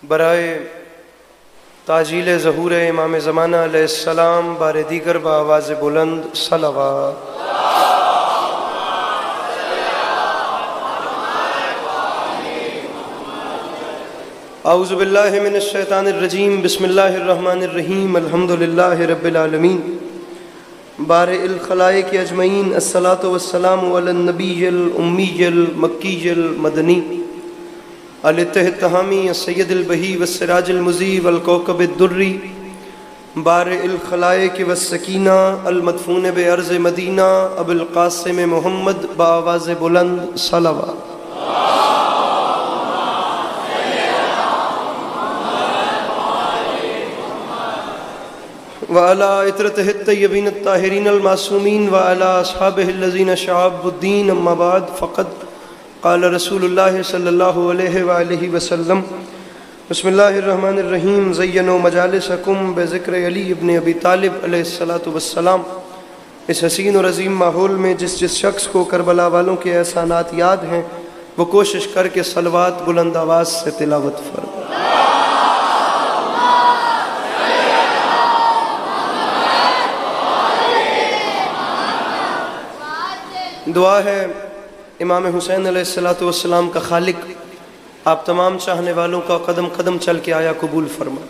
बराए ताजील ज़हूर इमाम ज़माना अलैहिस्सलाम बारे दीगर बावाज़ बुलंद सलवात। औज़ु बिल्लाहि मिनश शैतानिर रजीम बिस्मिल्लाहिर रहमानिर रहीम अल्हम्दुलिल्लाहि रब्बिल आलमीन बारिइल खलाइक अजमईन अस्सलातु वस्सलामु अलन नबिय्यिल उम्मिय्यिल मक्किय्यिल मदनी अल-इत्तिहामी सय्यदिल बही वस्सिराजिल मुज़ीब वल कौकबिद दुर्री बारिइल खलाइक वस्सकीना अल मदफून बअर्ज़ मदीना अबुल क़ासिम मोहम्मद बावाज़ बुलंद सलवात। व अला इतरतिहि तय्यबीन अत्ताहिरीन अल मासूमीन व अला अस्हाबिहिल्लज़ीना शअबुद्दीन अम्मा बाद फ़क़द क़ाल रसूलुल्लाह सल्लल्लाहु अलैहि वसल्लम बिस्मिल्लाहिर रहमानिर रहीम ज़य्यनु मजालिसकुम बिज़िक्र अली इब्न अबी तालिब अलैहिस्सलातु वस्सलाम। इस हसीन और अज़ीम माहौल में जिस शख्स को करबला वालों के एहसानात याद हैं वो कोशिश करके सलवात बुलंद आवाज़ से तिलावत फरमाए। दुआ है इमाम हुसैन अलैहिस्सलातु वस्सलाम का खालिक आप तमाम चाहने वालों का कदम कदम चल के आया कबूल फरमा।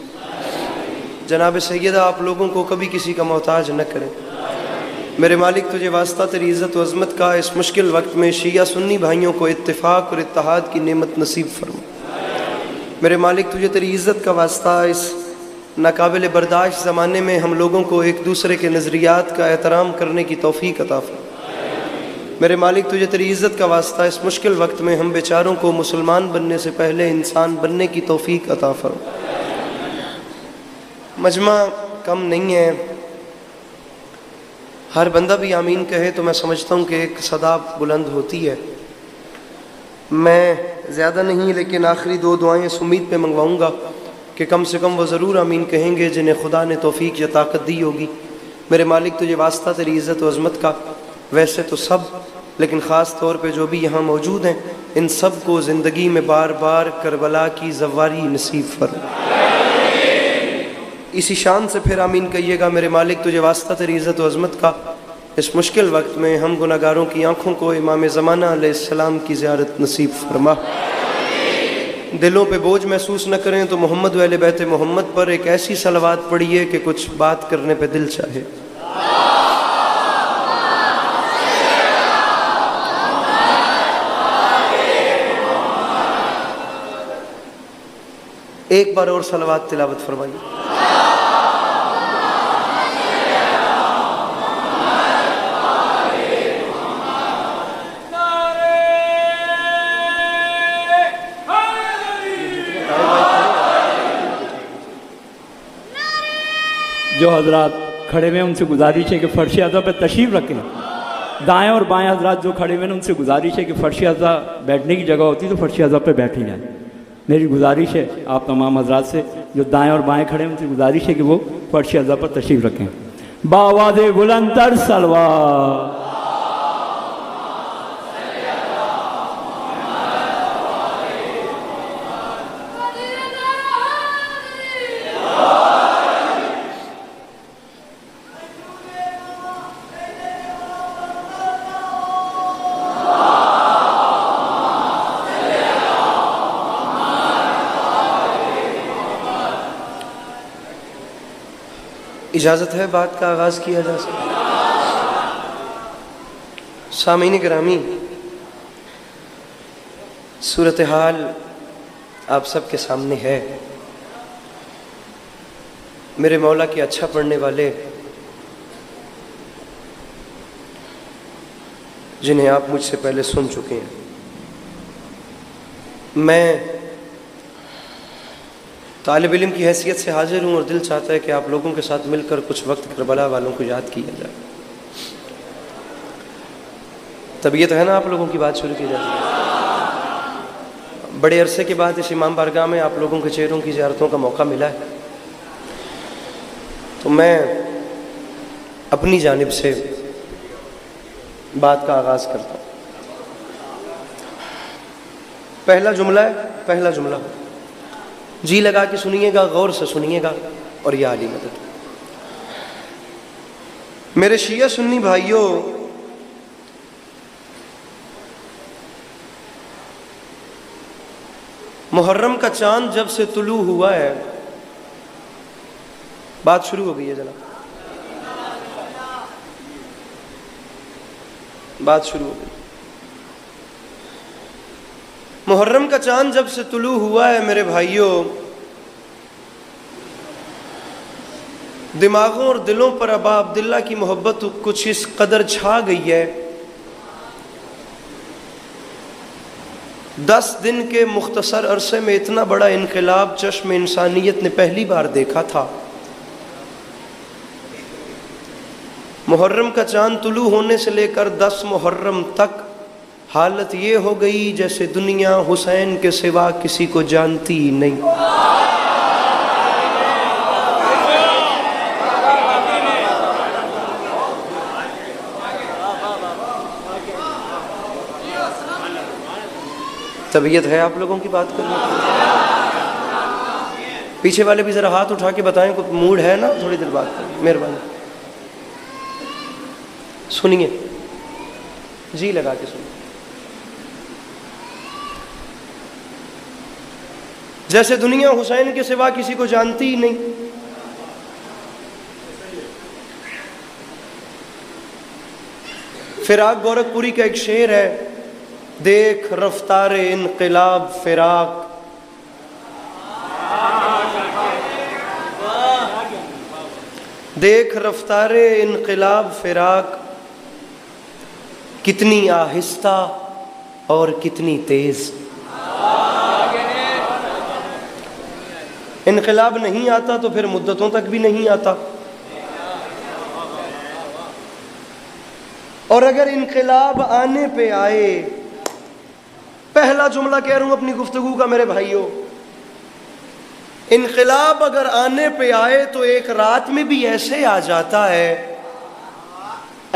जनाब सैयदा आप लोगों को कभी किसी का मोहताज न करें। मेरे मालिक तुझे वास्ता तेरी इज़्ज़त व अज़मत का इस मुश्किल वक्त में शिया सुन्नी भाइयों को इत्तिफाक और इत्तेहाद की नेमत नसीब फरमा। मेरे मालिक तुझे तेरी इज़्ज़त का वास्ता इस नाकाबिल बर्दाश्त ज़माने में हम लोगों को एक दूसरे के नज़रियात का एहतराम करने की तौफ़ीक अता फरमा। मेरे मालिक तुझे तेरी इज़्ज़त का वास्ता इस मुश्किल वक्त में हम बेचारों को मुसलमान बनने से पहले इंसान बनने की तौफ़ीक अता फरमा। मजमा कम नहीं है, हर बंदा भी आमीन कहे तो मैं समझता हूँ कि एक सदा बुलंद होती है। मैं ज़्यादा नहीं लेकिन आखिरी दो दुआएं इस उम्मीद पे मंगवाऊँगा कि कम से कम वो ज़रूर आमीन कहेंगे जिन्हें खुदा ने तौफ़ीक या ताकत दी होगी। मेरे मालिक तुझे वास्ता तेरी इज़्ज़त व अज़मत का, वैसे तो सब लेकिन ख़ास तौर पे जो भी यहाँ मौजूद हैं इन सब को ज़िंदगी में बार बार करबला की ज़वारी नसीब फरमा। इसी शान से फिर आमीन कहिएगा। मेरे मालिक तुझे वास्ता तेरी इज़्ज़त व अज़मत का इस मुश्किल वक्त में हम गुनाहगारों की आँखों को इमाम ज़माना अलैहिस्सलाम की ज़ियारत नसीब फरमा। दिलों पे बोझ महसूस न करें तो मोहम्मद व अहले बैत मोहम्मद पर एक ऐसी सलवात पढ़िए कि कुछ बात करने पे दिल चाहे। एक बार और सलवात तिलावत फरमाइए। जो हजरात खड़े हुए उनसे गुजारिश है कि फर्श अज़ा पर तशरीफ़ रखें। दाएं और बाएं हजरात जो खड़े हुए उनसे गुजारिश है कि फर्श अज़ा बैठने की जगह होती तो फर्श अज़ा पर बैठ ही जाए। मेरी गुजारिश है आप तमाम हजरात से जो दाएं और बाएं खड़े हैं उनसे गुजारिश है कि वो फर्श अज़ा पर तशरीफ़ रखें। बावाज़ बुलंद सलवात। इजाज़त है बात का आगाज़ किया जा सकता। सामीन गिरामी, सूरत हाल आप सबके सामने है। मेरे मौला के अच्छा पढ़ने वाले जिन्हें आप मुझसे पहले सुन चुके हैं, मैं तालिब इल्म की हैसियत से हाजिर हूँ और दिल चाहता है कि आप लोगों के साथ मिलकर कुछ वक्त करबला वालों को याद किया जाए। तबीयत है ना आप लोगों की, बात शुरू की जाए। बड़े अरसे के बाद इस इमाम बारगाह में आप लोगों के चेहरों की ज़ियारतों का मौका मिला है, तो मैं अपनी जानिब से बात का आगाज़ करता हूँ। पहला जुमला है, पहला जुमला जी लगा के सुनिएगा, गौर से सुनिएगा। और या अली मदद। मेरे शिया सुन्नी भाइयों, मुहर्रम का चांद जब से तुलू हुआ है, बात शुरू हो गई है जनाब, बात शुरू हो गई। मुहर्रम का चांद जब से तुलू हुआ है मेरे भाइयों, दिमागों और दिलों पर अबा अब्दुल्ला की मोहब्बत कुछ इस कदर छा गई है। 10 दिन के मुख्तसर अरसे में इतना बड़ा इनकलाब चश्म इंसानियत ने पहली बार देखा था। मुहर्रम का चांद तुलू होने से लेकर 10 मुहर्रम तक हालत ये हो गई जैसे दुनिया हुसैन के सिवा किसी को जानती ही नहीं। तबीयत है आप लोगों की बात करने की? पीछे वाले भी जरा हाथ उठा के बताएं, कोई मूड है ना? थोड़ी देर बात करें, मेहरबानी। सुनिए, जी लगा के सुनिए। जैसे दुनिया हुसैन के सिवा किसी को जानती ही नहीं। फिराक गोरखपुरी का एक शेर है, देख रफ्तारे इनकलाब फिराक, देख रफ्तारे इनकलाब फिराक, कितनी आहिस्ता और कितनी तेज। इनकलाब नहीं आता तो फिर मुद्दतों तक भी नहीं आता, और अगर इनकलाब आने पे आए, पहला जुमला कह रहा हूं अपनी गुफ्तगू का मेरे भाइयों, इनकलाब अगर आने पे आए तो एक रात में भी ऐसे आ जाता है,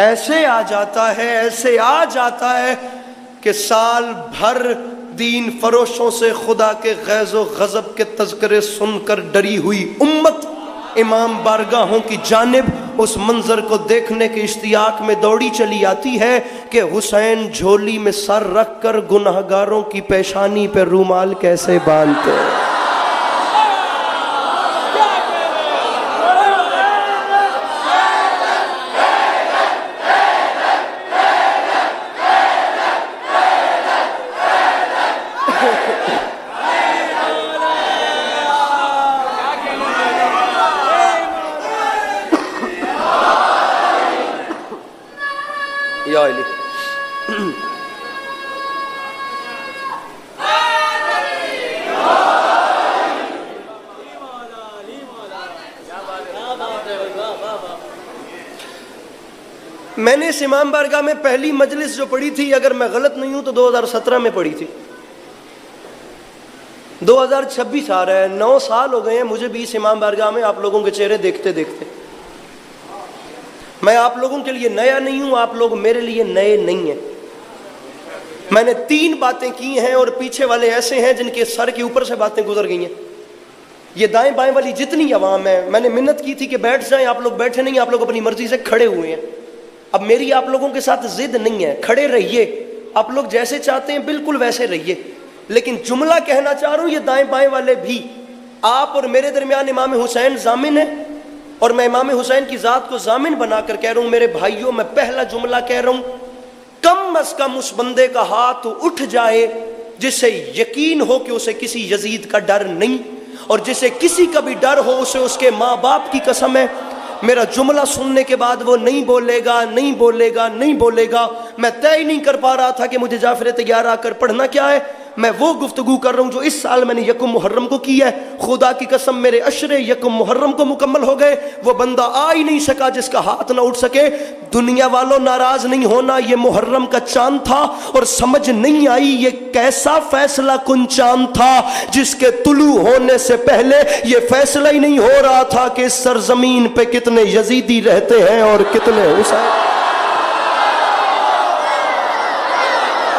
ऐसे आ जाता है, ऐसे आ जाता है कि साल भर दीन फरोशों से खुदा के गैज़ो गज़ब के तज़किरे सुनकर डरी हुई उम्मत इमाम बारगाहों की जानिब उस मंजर को देखने के इश्तियाक में दौड़ी चली आती है कि हुसैन झोली में सर रख कर गुनहगारों की पेशानी पर रूमाल कैसे बांधते हैं। या अली। मैंने इस इमाम बारगाह में पहली मजलिस जो पढ़ी थी, अगर मैं गलत नहीं हूं तो 2017 में पढ़ी थी। 2026 आ रहा है, 9 साल हो गए हैं मुझे भी इस इमाम बारगाह में आप लोगों के चेहरे देखते देखते। मैं आप लोगों के लिए नया नहीं हूं, आप लोग मेरे लिए नए नहीं हैं। मैंने 3 बातें की हैं और पीछे वाले ऐसे हैं जिनके सर के ऊपर से बातें गुजर गई हैं। ये दाएं बाएं वाली जितनी आवाम है, मैंने मिन्नत की थी कि बैठ जाएं, आप लोग बैठे नहीं, आप लोग अपनी मर्जी से खड़े हुए हैं। अब मेरी आप लोगों के साथ जिद नहीं है, खड़े रहिए, आप लोग जैसे चाहते हैं बिल्कुल वैसे रहिए। लेकिन जुमला कहना चाह रहा हूं, ये दाएं बाएं वाले भी, आप और मेरे दरमियान इमाम हुसैन जामिन है और मैं इमाम हुसैन की ज़ात को जामिन बनाकर कह रहा हूं मेरे भाइयों, मैं पहला जुमला कह रहा हूं, कम अज कम उस बंदे का हाथ उठ जाए जिससे यकीन हो कि उसे किसी यजीद का डर नहीं, और जिसे किसी का भी डर हो उसे उसके माँ बाप की कसम है, मेरा जुमला सुनने के बाद वो नहीं बोलेगा, नहीं बोलेगा, नहीं बोलेगा। मैं तय ही नहीं कर पा रहा था कि मुझे जाफर तैयार आकर पढ़ना क्या है। मैं वो गुफ्तगू कर रहा हूँ जो इस साल मैंने यकुम मुहर्रम को की है। खुदा की कसम मेरे अशरे यकुम मुहर्रम को मुकम्मल हो गए, वो बंदा आ ही नहीं सका जिसका हाथ ना उठ सके। दुनिया वालों नाराज नहीं होना, ये मुहर्रम का चांद था और समझ नहीं आई ये कैसा फैसला कुन चांद था जिसके तुलू होने से पहले ये फैसला ही नहीं हो रहा था कि इस सरजमीन पे कितने यजीदी रहते हैं और कितने हुसैन।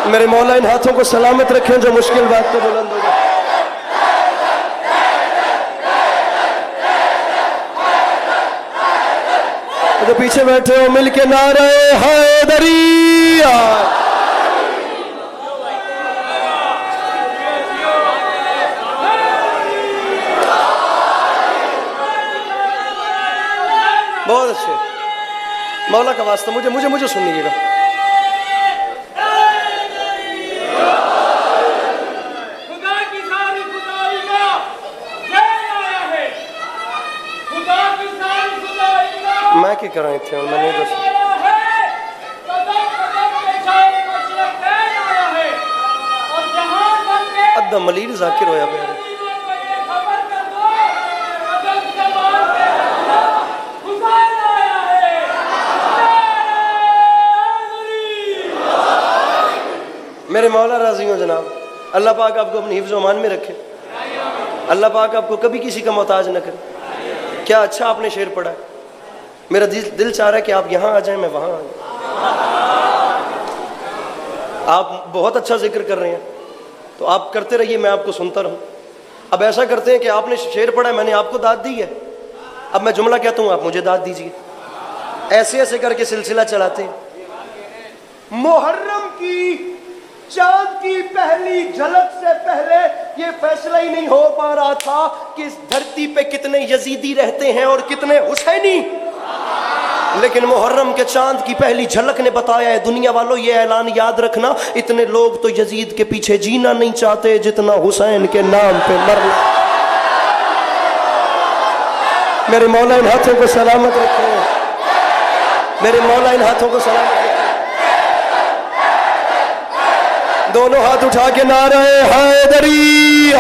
मेरे मौला इन हाथों को सलामत रखें जो मुश्किल बात पे बुलंद होगा। जो पीछे बैठे हो मिल के नारे हैदरिया। बहुत अच्छे, मौला का वास्ता मुझे मुझे मुझे सुनिएगा। मैं क्या कर रहे थे मैं नहीं दस अद्दा मलीर जाकिर होया प्यारे। मेरे मौला राजी हो जनाब, अल्लाह पाक आपको अपनी हिफ्ज़ अमान में रखे, अल्लाह पाक आपको कभी किसी का मोहताज न करे। क्या अच्छा आपने शेर पढ़ा है, मेरा दिल चाह रहा है कि आप यहाँ आ जाएं, मैं वहाँ आ जाऊँ। आप बहुत अच्छा जिक्र कर रहे हैं, तो आप करते रहिए, मैं आपको सुनता रहूँ। अब ऐसा करते हैं कि आपने शेर पढ़ा है, मैंने आपको दाद दी है, अब मैं जुमला कहता हूँ, आप मुझे दाद दीजिए। ऐसे ऐसे करके सिलसिला चलाते हैं। मुहर्रम की चांद की पहली झलक से पहले ये फैसला ही नहीं हो पा रहा था कि इस धरती पे कितने यजीदी रहते हैं और कितने हुसैनी, लेकिन मुहर्रम के चांद की पहली झलक ने बताया है, दुनिया वालों ये ऐलान याद रखना, इतने लोग तो यजीद के पीछे जीना नहीं चाहते जितना हुसैन के नाम पे मरना। मेरे मौला इन हाथों को सलामत रखे, मेरे मौला इन हाथों को सलामत रखे। दोनों हाथ उठा के नारे हैदरिया।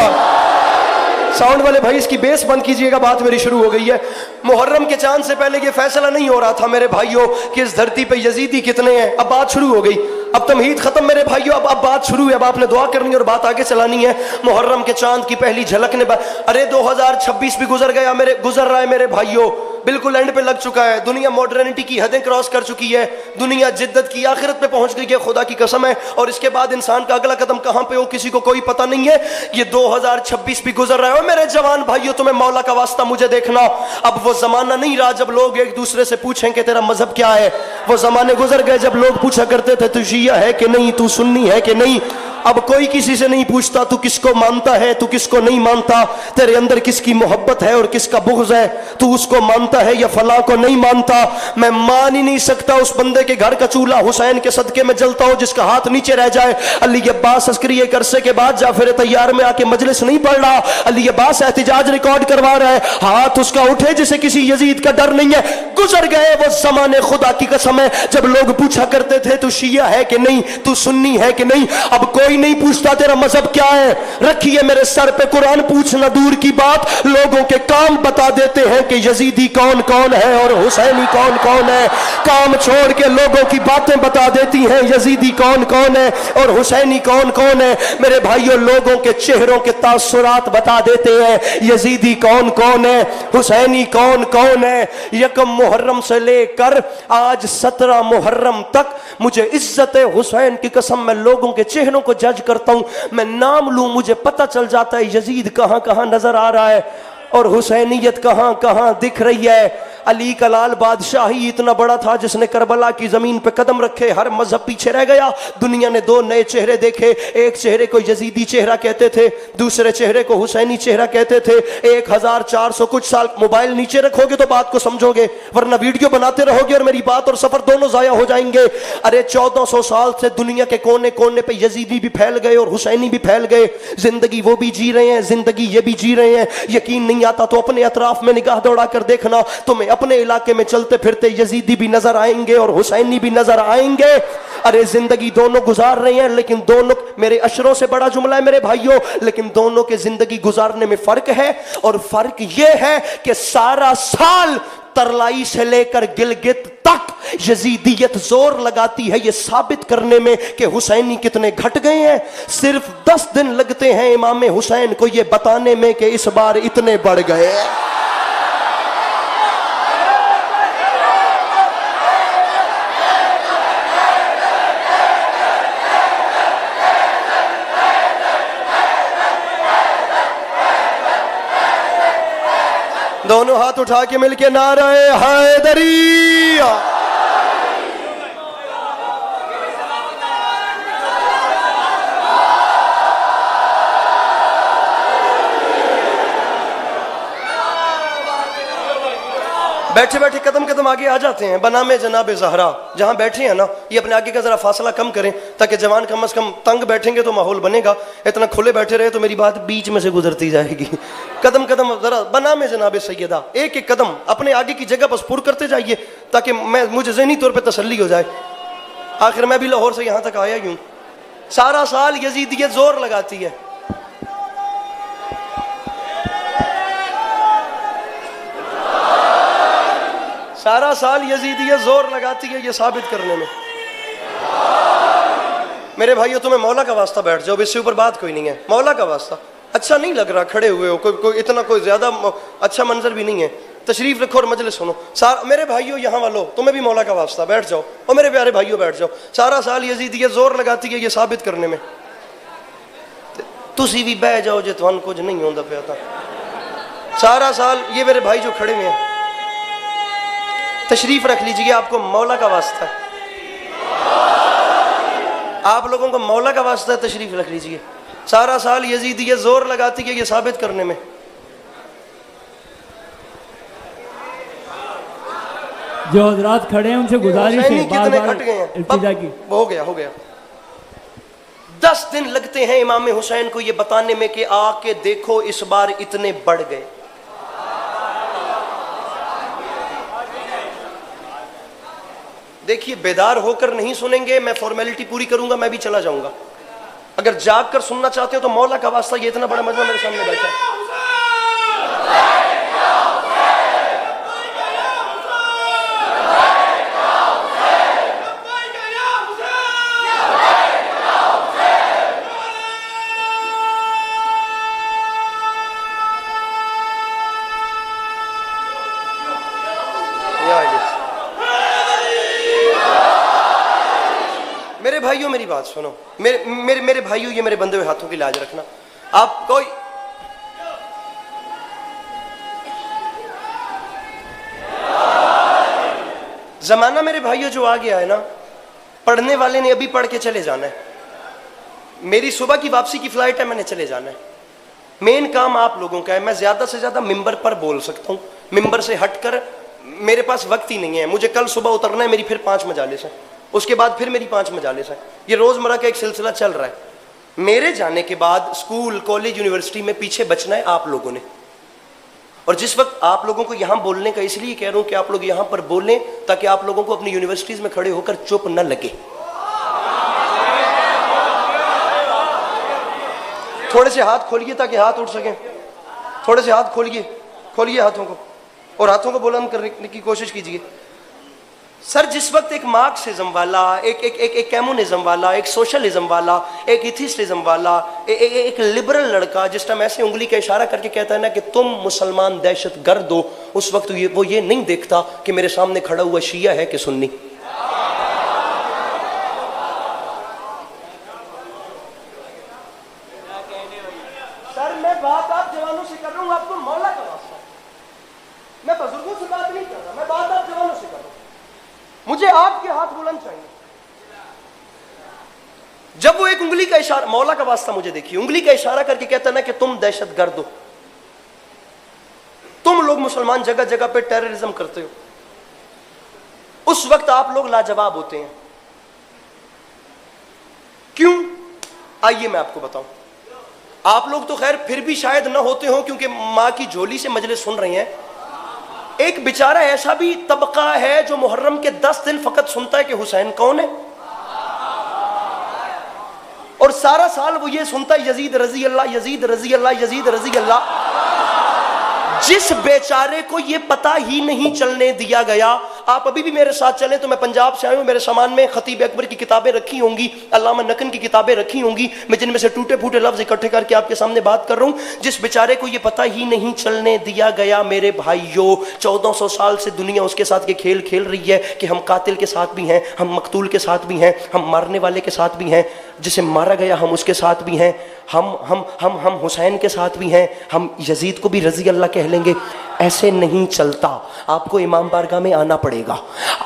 साउंड वाले भाई इसकी बेस बंद कीजिएगा, बात मेरी शुरू हो गई है। मुहर्रम के चांद से पहले ये फैसला नहीं हो रहा था मेरे भाइयों कि इस धरती पे यजीदी कितने हैं। अब बात शुरू हो गई, अब तमहीद खत्म मेरे भाइयों, अब बात शुरू है। अब आपने दुआ करनी है और बात आगे चलानी है। मुहर्रम के चांद की पहली झलक ने अरे 2026 भी गुजर गया, गुजर रहा है मेरे भाइयों, बिल्कुल एंड पे लग चुका है। दुनिया मॉडर्निटी की हदें क्रॉस कर चुकी है, दुनिया जिद्दत की आखिरत पे पहुंच गई है, खुदा की कसम है। और इसके बाद इंसान का अगला कदम कहां पे हो किसी को कोई पता नहीं है। ये 2026 भी गुजर रहा है। और मेरे जवान भाइयों, तुम्हें मौला का वास्ता मुझे देखना, अब वो जमाना नहीं रहा जब लोग एक दूसरे से पूछें कि तेरा मजहब क्या है। वो जमाने गुजर गए जब लोग पूछा करते थे तू शिया है कि नहीं, तू सुन्नी है कि नहीं। अब कोई किसी से नहीं पूछता तू किसको मानता है, तू किसको नहीं मानता, तेरे अंदर किसकी मोहब्बत है और किसका बुग़्ज़ है, तू उसको मानता है या फलां को नहीं मानता। मैं मान ही नहीं सकता उस बंदे के घर का चूल्हा हुसैन के सदके में जलता हो जिसका हाथ नीचे रह जाए। अली अब्बास अस्करी एक अरसे के बाद जाफिर तैयार में आके मजलिस नहीं पढ़ रहा, अली अब्बास एहतिजाज रिकॉर्ड करवा रहा है, हाथ उसका उठे जिसे किसी यजीद का डर नहीं है। गुजर गए वो जमाने, खुदा की कसम है, जब लोग पूछा करते थे तू शिया है कि नहीं, तू सुन्नी है कि नहीं। अब कोई नहीं पूछता तेरा मजहब क्या है। रखिए मेरे सर पे कुरान पूछना दूर की बात, लोगों के काम बता देते हैं कि यजीदी कौन कौन है और हुसैनी कौन कौन है। काम छोड़ के लोगों की बातें बता देती हैं यजीदी कौन कौन है और हुसैनी कौन कौन है। मेरे भाइयों, लोगों के चेहरों के तासुरात बता देते हैं यजीदी कौन कौन है, हुसैनी कौन कौन है। यकम मुहर्रम से लेकर आज 17 मुहर्रम तक मुझे इज्जत हुसैन की कसम, मैं लोगों के चेहरों को जज करता हूं। मैं नाम लूं मुझे पता चल जाता है यजीद कहां कहां नजर आ रहा है और हुसैनियत कहां कहां दिख रही है। अली का लाल बादशाही इतना बड़ा था जिसने करबला की जमीन पे कदम रखे, हर मजहब पीछे रह गया। दुनिया ने 2 नए चेहरे देखे, एक चेहरे को यजीदी चेहरा कहते थे, दूसरे चेहरे को हुसैनी चेहरा कहते थे। 1400 कुछ साल, मोबाइल नीचे रखोगे तो बात को समझोगे, वरना वीडियो बनाते रहोगे और मेरी बात और सफर दोनों जाया हो जाएंगे। अरे 1400 साल से दुनिया के कोने कोने पे यजीदी भी फैल गए और हुसैनी भी फैल गए। जिंदगी वो भी जी रहे हैं, जिंदगी ये भी जी रहे हैं। यकीन नहीं आता तो अपने अतराफ में निगाह दौड़ा कर देखना, तुम्हें अपने इलाके में चलते फिरते यजीदी भी नजर आएंगे और हुसैनी भी नजर आएंगे। अरे जिंदगी दोनों गुजार रहे हैं, लेकिन दोनों, मेरे अशरों से बड़ा जुमला है मेरे भाइयों, लेकिन दोनों के जिंदगी गुजारने में फर्क है। और फर्क यह है कि सारा साल तरलाई से लेकर गिलगित तक यजीदियत जोर लगाती है ये साबित करने में कि हुसैनी कितने घट गए हैं। सिर्फ 10 दिन लगते हैं इमाम हुसैन को ये बताने में कि इस बार इतने बढ़ गए हैं। दोनों हाथ उठा के मिलके नारे हैदरी। बैठे बैठे कदम कदम आगे आ जाते हैं। बनामे जनाब ज़हरा जहां बैठे हैं ना, ये अपने आगे का जरा फासला कम करें ताकि जवान कम से कम तंग बैठेंगे तो माहौल बनेगा। इतना खुले बैठे रहे तो मेरी बात बीच में से गुजरती जाएगी। कदम कदम जरा बनामे जनाब सैयदा, एक एक कदम अपने आगे की जगह बस पुर करते जाइए ताकि मुझे ज़हनी तौर पर तसल्ली हो जाए। आखिर मैं भी लाहौर से यहाँ तक आया ही हूँ। सारा साल यजीदियत जोर लगाती है। सारा साल यजीदियत जोर लगाती है ये साबित करने में। मेरे भाइयों, तुम्हें मौला का वास्ता बैठ जाओ, इससे ऊपर बात कोई नहीं है। मौला का वास्ता अच्छा नहीं लग रहा, खड़े हुए हो, कोई इतना कोई ज्यादा अच्छा मंजर भी नहीं है। तशरीफ रखो और मजलिस सुनो। मेरे भाइयों यहाँ वालों, तुम्हें भी मौला का वास्ता बैठ जाओ। और मेरे प्यारे भाइयों बैठ जाओ। सारा साल यजीदियत जोर लगाती है ये साबित करने में। तुसी भी बह जाओ जो तुहानू कुछ नहीं होता पिया था। सारा साल ये मेरे भाई जो खड़े हुए हैं, तशरीफ रख लीजिए, आपको मौला का वास्ता है। आप लोगों को मौला का वास्ता है, तशरीफ रख लीजिए। सारा साल यजीदियत जोर लगाती है ये साबित करने में। जो हजरात खड़े हैं उनसे गुजारिश है, कितने खट गए हैं इल्तिजा की। हो गया 10 दिन लगते हैं इमाम हुसैन को ये बताने में कि आके देखो इस बार इतने बढ़ गए। देखिए, बेदार होकर नहीं सुनेंगे, मैं फॉर्मेलिटी पूरी करूंगा, मैं भी चला जाऊंगा। अगर जाग कर सुनना चाहते हो तो मौला का वास्ता, ये इतना बड़ा मजमा मेरे सामने बैठा है। मेरे भाइयों मेरी बात सुनो, मेरे भाइयों, ये मेरे बंधे हुए हाथों की लाज रखना। आप कोई जमाना मेरे भाइयों जो आ गया है ना, पढ़ने वाले ने अभी पढ़ के चले जाना है। मेरी सुबह की वापसी की फ्लाइट है, मैंने चले जाना है। मेन काम आप लोगों का है। मैं ज्यादा से ज्यादा मिंबर पर बोल सकता हूँ, मिंबर से हटकर मेरे पास वक्त ही नहीं है। मुझे कल सुबह उतरना है, मेरी फिर 5 मजालिस है, उसके बाद फिर मेरी 5 मजालिस है। ये रोजमर्रा का एक सिलसिला चल रहा है। मेरे जाने के बाद स्कूल, कॉलेज, यूनिवर्सिटी में पीछे बचना है आप लोगों ने। और जिस वक्त आप लोगों को यहां बोलने का इसलिए कह रहा हूं कि आप लोग यहां पर बोलें ताकि आप लोगों को अपनी यूनिवर्सिटीज में खड़े होकर चुप न लगे। थोड़े से हाथ खोलिए ताकि हाथ उठ सके। थोड़े से हाथ खोलिए हाथों को, और हाथों को बुलंद करने की कोशिश कीजिए। सर, जिस वक्त एक मार्क्सिज्म वाला, एक कम्युनिज्म वाला, एक सोशलिज्म वाला, एक इथिस्टिज्म वाला, एक लिबरल लड़का जिस टाइम ऐसे उंगली का इशारा करके कहता है ना कि तुम मुसलमान दहशतगर्द हो, उस वक्त वो ये नहीं देखता कि मेरे सामने खड़ा हुआ शिया है कि सुन्नी। सर, मैं बात आप जवानों से कर रहा हूं, आपको मौला का वास्ता। मैं बुजुर्गों से बात नहीं कर रहा, मैं बात आप जवानों से कर रहा हूं। मुझे आपके हाथ बुलंद चाहिए। जब वो एक उंगली का इशारा, मौला का वास्ता मुझे देखिए, उंगली का इशारा करके कहता है ना कि तुम दहशतगर्द हो, तुम लोग मुसलमान जगह जगह पे टेररिज्म करते हो, उस वक्त आप लोग लाजवाब होते हैं। क्यों? आइए मैं आपको बताऊं। आप लोग तो खैर फिर भी शायद ना होते हो क्योंकि मां की झोली से मजलिस सुन रहे हैं। एक बेचारा ऐसा भी तबका है जो मुहर्रम के 10 दिन फकत सुनता है कि हुसैन कौन है, और सारा साल वो ये सुनता है यजीद रजी अल्लाह, यजीद रजी अल्लाह, यजीद रजी अल्लाह। जिस बेचारे को ये पता ही नहीं चलने दिया गया, आप अभी भी मेरे साथ चलें तो मैं पंजाब से आया हूं, मेरे सामान में खतीब अकबर की किताबें रखी होंगी, अल्लामा नकन की किताबें रखी होंगी, मैं जिनमें से टूटे फूटे लफ्ज इकट्ठे करके आपके सामने बात कर रहा हूं। जिस बेचारे को ये पता ही नहीं चलने दिया गया, मेरे भाइयों, 1400 साल से दुनिया उसके साथ के खेल खेल रही है कि हम कातिल के साथ भी हैं, हम मकतूल के साथ भी हैं, हम मारने वाले के साथ भी हैं, जिसे मारा गया हम उसके साथ भी हैं, हम हुसैन के साथ भी हैं, हम यजीद को भी रजी अल्लाह कह लेंगे। ऐसे नहीं चलता। आपको इमाम बारगाह में आना पड़ेगा,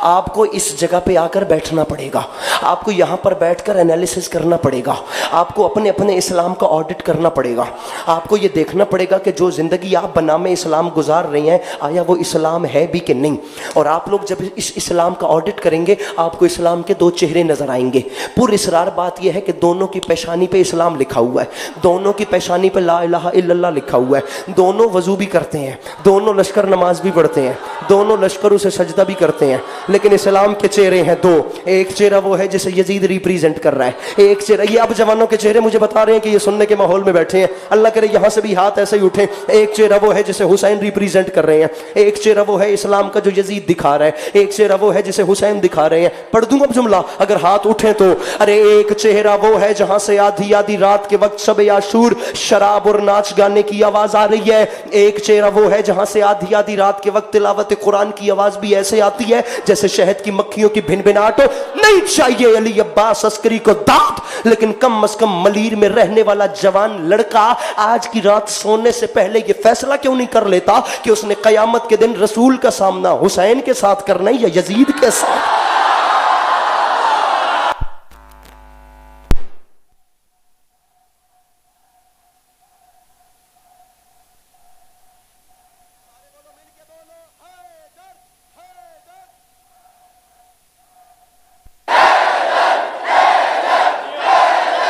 आपको इस जगह पे आकर बैठना पड़ेगा, आपको यहाँ पर बैठकर एनालिसिस करना पड़ेगा, आपको अपने अपने इस्लाम का ऑडिट करना पड़ेगा, आपको ये देखना पड़ेगा कि जो ज़िंदगी आप बनामे इस्लाम गुजार रही हैं आया वो इस्लाम है भी कि नहीं। और आप लोग जब इस इस्लाम का ऑडिट करेंगे आपको इस्लाम के दो चेहरे नज़र आएंगे। पुरइसरार बात यह है कि दोनों की पेशानी पे इस्लाम लिखा हुआ है, दोनों की पेशानी पे ला इलाहा इल्लल्लाह लिखा हुआ है, दोनों वज़ू भी करते हैं, दोनों लश्कर नमाज भी पढ़ते हैं, दोनों लश्करों से सजदा भी करते हैं। लेकिन इस्लाम के चेहरे हैं दो। एक चेहरा वो है जिसे यजीद रिप्रेजेंट कर रहा है, एक चेहरा ये अब जवानों के चेहरे मुझे बता रहे हैं कि ये सुनने के माहौल में बैठे हैं, अल्लाह करे यहाँ से भी हाथ ऐसे ही उठे। एक चेहरा वो है जिसे हुसैन रिप्रेजेंट कर रहे हैं, एक चेहरा वो है इस्लाम का जो यजीद दिखा रहा है, एक चेहरा वो है जिसे हुसैन दिखा रहे हैं। पढ़ दूंगा जुमला अगर हाथ उठे तो। अरे एक चेहरा वो है जहां से आधी आधी रात के वक्त शब आशूर शराब और नाच गाने की आवाज आ रही है, एक चेहरा वो है जहां से आधी आधी रात के वक्त तिलावत कुरान की आवाज भी ऐसे आती है जैसे शहद की मक्खियों की भिनभिनाहट हो। नहीं चाहिए अली अब्बास अस्करी को दांत, लेकिन कम अज कम मलीर में रहने वाला जवान लड़का आज की रात सोने से पहले ये फैसला क्यों नहीं कर लेता कि उसने कयामत के दिन रसूल का सामना हुसैन के साथ करना है या यजीद के साथ।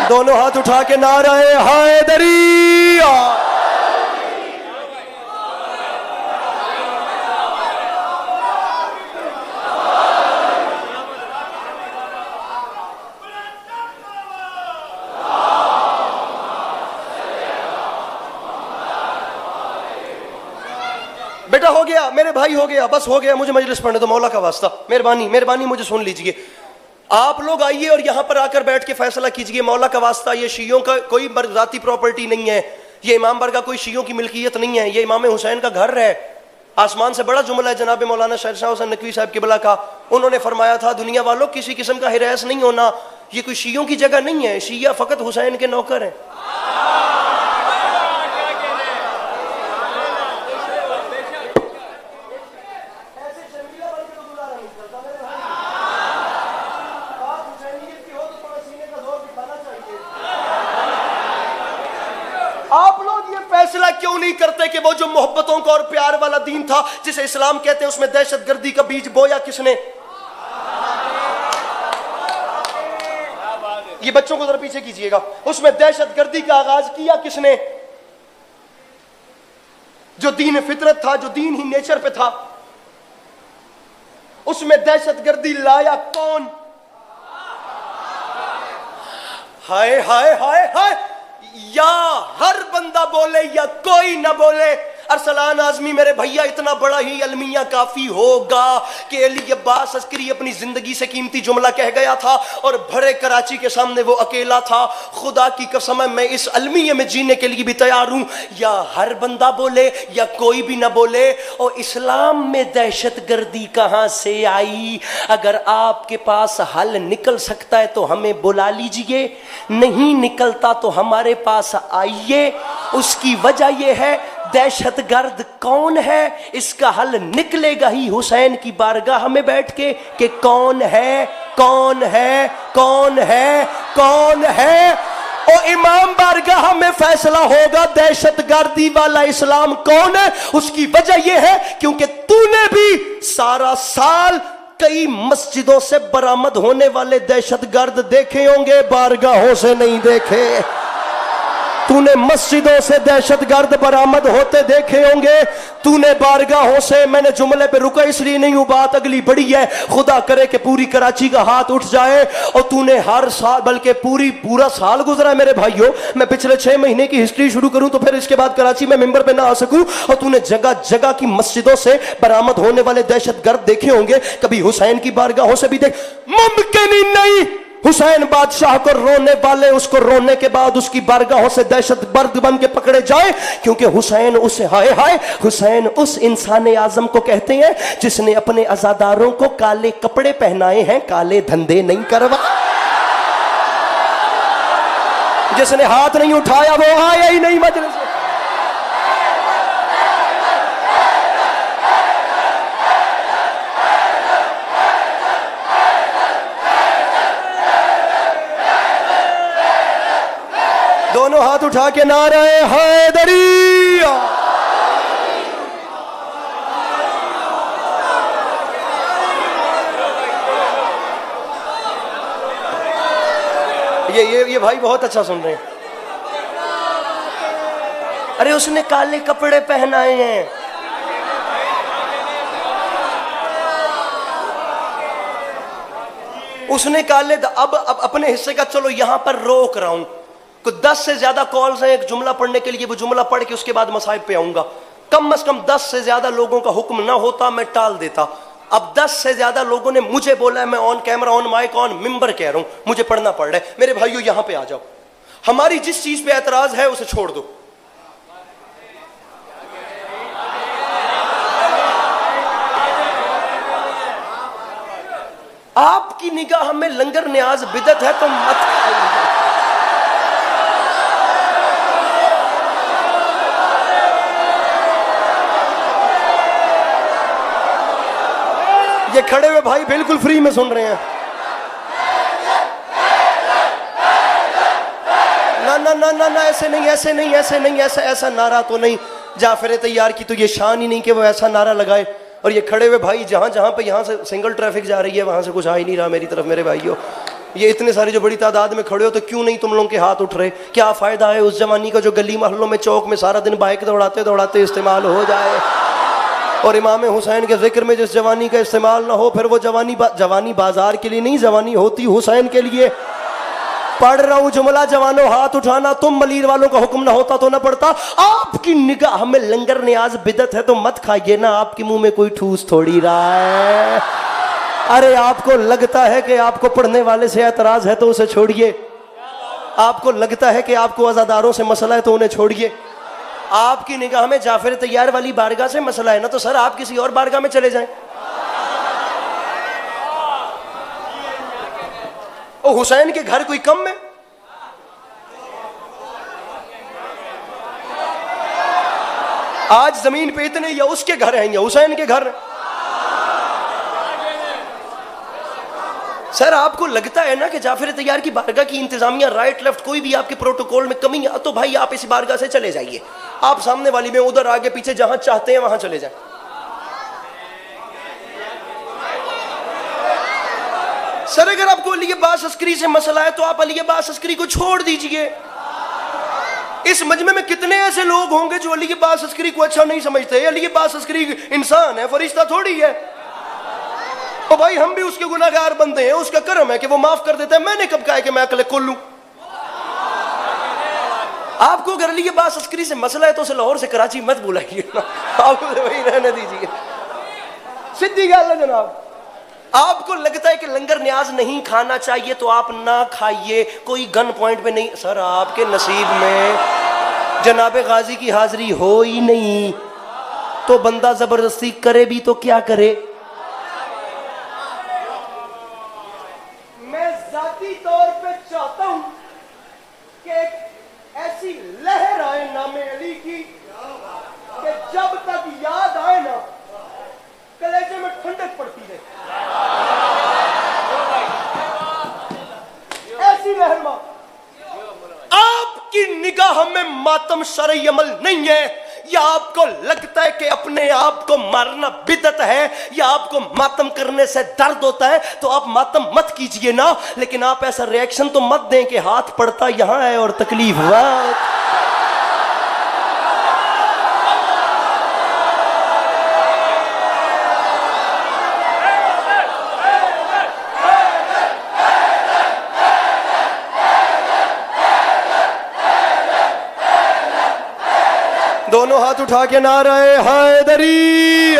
दोनों हाथ उठा के नाराए हैदरी। बेटा हो गया मेरे भाई, हो गया, बस हो गया, मुझे मजलिस पढ़ने दो, मौला का वास्ता, मेहरबानी मेहरबानी मुझे सुन लीजिए। आप लोग आइए और यहां पर आकर बैठ के फैसला कीजिए, मौला का वास्ता। ये शियों का कोई जाती प्रॉपर्टी नहीं है, ये इमाम बारगाह कोई शियों की मिल्कियत नहीं है, ये इमाम हुसैन का घर है। आसमान से बड़ा जुमला है जनाब मौलाना शेरशाह हुसैन नकवी साहब किबला का। उन्होंने फरमाया था दुनिया वालों किसी किस्म का हिरास नहीं होना, ये कोई शियों की जगह नहीं है, शिया फकत हुसैन के नौकर हैं। आप लोग ये फैसला क्यों नहीं करते कि वो जो मोहब्बतों का और प्यार वाला दीन था जिसे इस्लाम कहते हैं उसमें दहशतगर्दी का बीज बोया किसने? ये बच्चों को जरा पीछे कीजिएगा, उसमें दहशतगर्दी का आगाज किया किसने? जो दीन फितरत था, जो दीन ही नेचर पे था, उसमें दहशतगर्दी लाया कौन? हाय हाय हाय हाय, या हर बंदा बोले या कोई ना बोले, अरसलान आजमी मेरे भैया इतना बड़ा ही अलमिया काफी होगा कि अली अब्बास अस्करी अपनी जिंदगी से कीमती जुमला कह गया था और भरे कराची के सामने वो अकेला था। खुदा की कसम है मैं इस अलमिया में जीने के लिए भी तैयार हूं, या हर बंदा बोले या कोई भी ना बोले। और इस्लाम में दहशतगर्दी कहां से आई? अगर आपके पास हल निकल सकता है तो हमें बुला लीजिए, नहीं निकलता तो हमारे पास आइए। उसकी वजह यह है दहशतगर्द कौन है, इसका हल निकलेगा ही हुसैन की बारगाह में बैठ के कि कौन है कौन है कौन है कौन है। और इमाम बारगाह में फैसला होगा दहशतगर्दी वाला इस्लाम कौन है। उसकी वजह यह है क्योंकि तूने भी सारा साल कई मस्जिदों से बरामद होने वाले दहशतगर्द देखे होंगे, बारगाहों से नहीं देखे। तूने मस्जिदों से दहशतगर्द बरामद होते देखे होंगे, तूने बारगाहों से। मैंने जुमले पे रुका इसलिए नहीं हूं, बात अगली बड़ी है, खुदा करे कि पूरी कराची का हाथ उठ जाए। और तूने हर साल, बल्कि पूरा साल गुजरा है मेरे भाइयों, मैं पिछले 6 महीने की हिस्ट्री शुरू करूं तो फिर इसके बाद कराची में मिंबर पे ना आ सकूं। और तूने जगह जगह की मस्जिदों से बरामद होने वाले दहशतगर्द देखे होंगे, कभी हुसैन की बारगाहों से भी देख। मुमकिन ही नहीं हुसैन बादशाह को रोने वाले उसको रोने के बाद उसकी बारगाहों से दहशतगर्द बन के पकड़े जाए, क्योंकि हुसैन उसे हाय हाय हुसैन उस इंसान आजम को कहते हैं जिसने अपने अज़ादारों को काले कपड़े पहनाए हैं, काले धंधे नहीं करवा। जिसने हाथ नहीं उठाया वो आया ही नहीं मजलिस में। दोनों हाथ उठा के नारे हैदरी। ये भाई बहुत अच्छा सुन रहे हैं। अरे उसने काले कपड़े पहनाए हैं। उसने काले अब अपने हिस्से का चलो यहां पर रोक रहा हूं। कुछ 10 से ज्यादा कॉल्स हैं एक जुमला पढ़ने के लिए, वो जुमला पढ़ के उसके बाद मसाइब पे आऊंगा। कम से कम 10 से ज्यादा लोगों का हुक्म ना होता मैं टाल देता। अब 10 से ज्यादा लोगों ने मुझे बोला है, मैं on camera on mic on मिंबर कह रहा हूं, मुझे पढ़ना पड़ रहा है। मेरे भाइयों यहां पे आ जाओ, हमारी जिस चीज पे एतराज है उसे छोड़ दो। आपकी निगाह में लंगर न्याज बिदत है तो मत खाइए। ये खड़े हुए भाई बिल्कुल फ्री में सुन रहे हैं। ना ना ना ना ना, ऐसे नहीं ऐसे नहीं ऐसे नहीं, ऐसा ऐसा नारा तो नहीं। जाफर तैयार की तो ये शान ही नहीं कि वो ऐसा नारा लगाए। और ये खड़े हुए भाई जहां जहां पे यहां से सिंगल ट्रैफिक जा रही है वहां से कुछ आ ही नहीं रहा मेरी तरफ। मेरे भाइयों ये इतने सारे जो बड़ी तादाद में खड़े हो, तो क्यों नहीं तुम लोगों के हाथ उठ रहे? क्या फायदा है उस जवानी का जो गली मोहल्लों में चौक में सारा दिन बाइक दौड़ाते दौड़ाते इस्तेमाल हो जाए, और इमाम हुसैन के जिक्र में जिस जवानी का इस्तेमाल ना हो, फिर वो जवानी बाजार के लिए नहीं, जवानी होती हुसैन के लिए। पढ़ रहा हूं जुमला, जवानों हाथ उठाना, तुम मलीर वालों का हुक्म ना होता तो ना पड़ता। आपकी निगाह में लंगर न्याज बिदत है तो मत खाइए ना, आपके मुंह में कोई ठूस थोड़ी रहा है। अरे आपको लगता है कि आपको पढ़ने वाले से एतराज है तो उसे छोड़िए। आपको लगता है कि आपको अज़ादारों से मसला है तो उन्हें छोड़िए। आपकी निगाह में जाफर तैयार वाली बारगाह से मसला है ना, तो सर आप किसी और बारगाह में चले जाएं। ओ हुसैन के घर कोई कम है? आज जमीन पे इतने या उसके घर हैं या हुसैन के घर। सर आपको लगता है ना कि जाफर तैयार की बारगाह की इंतजामिया राइट लेफ्ट कोई भी आपके प्रोटोकॉल में कमी है तो भाई आप इस बारगाह से चले जाइए। आप सामने वाली में उधर आगे पीछे जहां चाहते हैं वहां चले जाएं। सर अगर आपको अली अब्बास अस्करी से मसला है तो आप अली अब्बास अस्करी को छोड़ दीजिए। इस मजमे में कितने ऐसे लोग होंगे जो अली अब्बास अस्करी को अच्छा नहीं समझते। अली अब्बास अस्करी इंसान है, फरिश्ता थोड़ी है। तो भाई हम भी उसके गुनाहगार बंदे हैं, उसका करम है कि वो माफ कर देता है। मैंने कब कहा है कि मैं अकल कुल लूं? आपको अगर अली अब्बास अस्करी से मसला है तो उसे लाहौर से कराची मत बुलाइए ना, आप उसे वही रहने दीजिए। सीधी गल है जनाब। आपको लगता है कि लंगर न्याज नहीं खाना चाहिए तो आप ना खाइए, कोई गन पॉइंट पे नहीं। सर आपके नसीब में जनाबे गाजी की हाजिरी हो ही नहीं तो बंदा जबरदस्ती करे भी तो क्या करे। मैं जाती तौर पे चाहता हूं कि एक ऐसी लहर आए नामे अली की कि जब तक याद आए ना कलेजे में ठंडक पड़ती है। ऐसी लहर आपकी निगाह में मातम शरई अमल नहीं है, या आपको लगता है कि अपने आप को मारना बिदअत है, या आपको मातम करने से दर्द होता है तो आप मातम मत कीजिए ना, लेकिन आप ऐसा रिएक्शन तो मत दें कि हाथ पड़ता यहां है और तकलीफ हुआ। दोनों हाथ उठा के नारे हैदरी।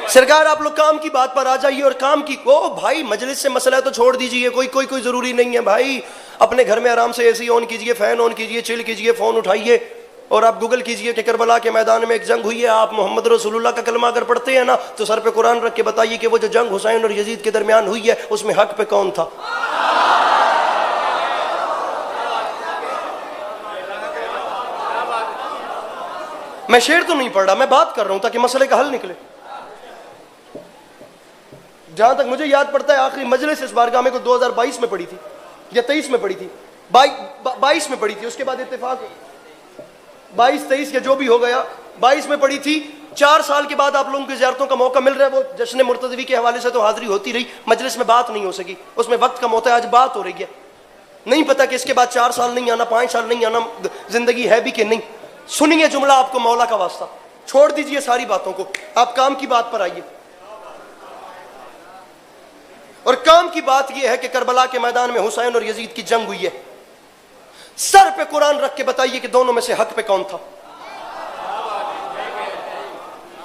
सरकार आप लोग काम की बात पर आ जाइए। और काम की ओ भाई मजलिस से मसला है तो छोड़ दीजिए, कोई जरूरी नहीं है भाई। अपने घर में आराम से एसी ऑन कीजिए, फैन ऑन कीजिए, चिल कीजिए, फोन उठाइए और आप गूगल कीजिए कि करबला के मैदान में एक जंग हुई है। आप मोहम्मद रसूलुल्लाह का कलमा अगर पढ़ते हैं ना तो सर पे कुरान रख के बताइए कि वो जो जंग हुसैन और यजीद के दरमियान हुई है उसमें हक पे कौन था। मैं शेर तो नहीं पढ़ रहा, मैं बात कर रहा हूं ताकि मसले का हल निकले। जहां तक मुझे याद पड़ता है आखिरी मजलिस इस बारगाह में को 2022 में पड़ी थी या 23 में पड़ी थी, 22 में पड़ी थी। उसके बाद इत्तेफाक 22-23 या जो भी हो गया, 22 में पड़ी थी। 4 साल के बाद आप लोगों की ज़ियारतों का मौका मिल रहा है। वो जश्न मुर्तज़वी के हवाले से तो हाज़िरी होती रही, मजलिस में बात नहीं हो सकी, उसमें वक्त कम होता है। आज बात हो रही है, नहीं पता कि इसके बाद 4 साल नहीं आना, 5 साल नहीं आना, जिंदगी है भी कि नहीं। सुनिए जुमला आपको मौला का वास्ता, छोड़ दीजिए सारी बातों को, आप काम की बात पर आइए। और काम की बात यह है कि करबला के मैदान में हुसैन और यजीद की जंग हुई है। सर पे कुरान रख के बताइए कि दोनों में से हक पे कौन था।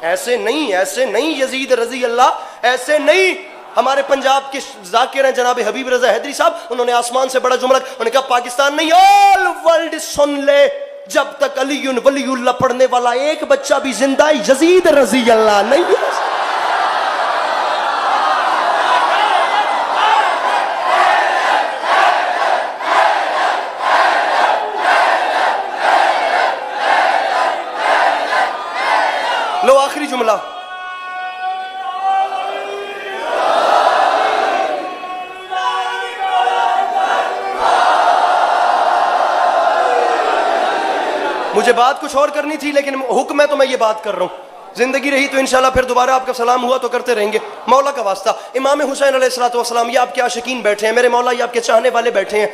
ऐसे नहीं, ऐसे नहीं यजीद रजी अल्लाह, ऐसे नहीं। हमारे पंजाब के जाकिर हैं जनाब हबीब रजा हैदरी साहब, उन्होंने आसमान से बड़ा जुमला, उन्होंने कहा पाकिस्तान नहीं ऑल वर्ल्ड सुन ले, जब तक अलीयुन वलीयुल्लाह पढ़ने वाला एक बच्चा भी जिंदा है, यजीद रजी अल्लाह नहीं है। लो आखिरी जुमला, मुझे बात कुछ और करनी थी लेकिन हुक्म है तो मैं ये बात कर रहा हूं। जिंदगी रही तो इंशाल्लाह फिर दोबारा आपका सलाम हुआ तो करते रहेंगे। मौला का वास्ता, इमाम हुसैन अलैहिस्सलाम, ये आपके आशिकीन बैठे हैं, मेरे मौला ये आपके चाहने वाले बैठे हैं।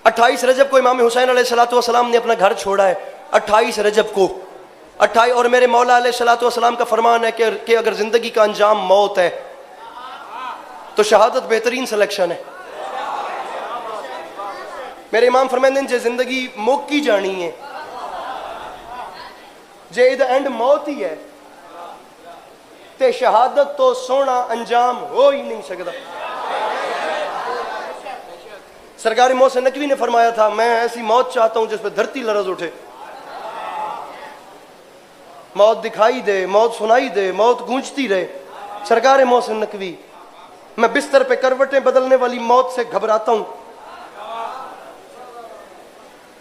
28 रजब को इमाम हुसैन अलैहिस्सलाम ने अपना घर छोड़ा है, 28 रजब को 28। और मेरे मौला अलैहिस्सलाम का फरमान है कि अगर जिंदगी का अंजाम मौत है तो शहादत बेहतरीन सिलेक्शन है। मेरे इमाम फरमाते हैं जे जिंदगी मुक्की जानी है, जे इद एंड मौत ही है, ते शहादत तो सोना अंजाम हो ही नहीं सकता। सरकार मोहसिन नकवी ने फरमाया था, मैं ऐसी मौत चाहता हूं जिस पर धरती लरज उठे, मौत दिखाई दे, मौत सुनाई दे, मौत गूंजती रहे। सरकार मोहसिन नकवी, मैं बिस्तर पे करवटें बदलने वाली मौत से घबराता हूं।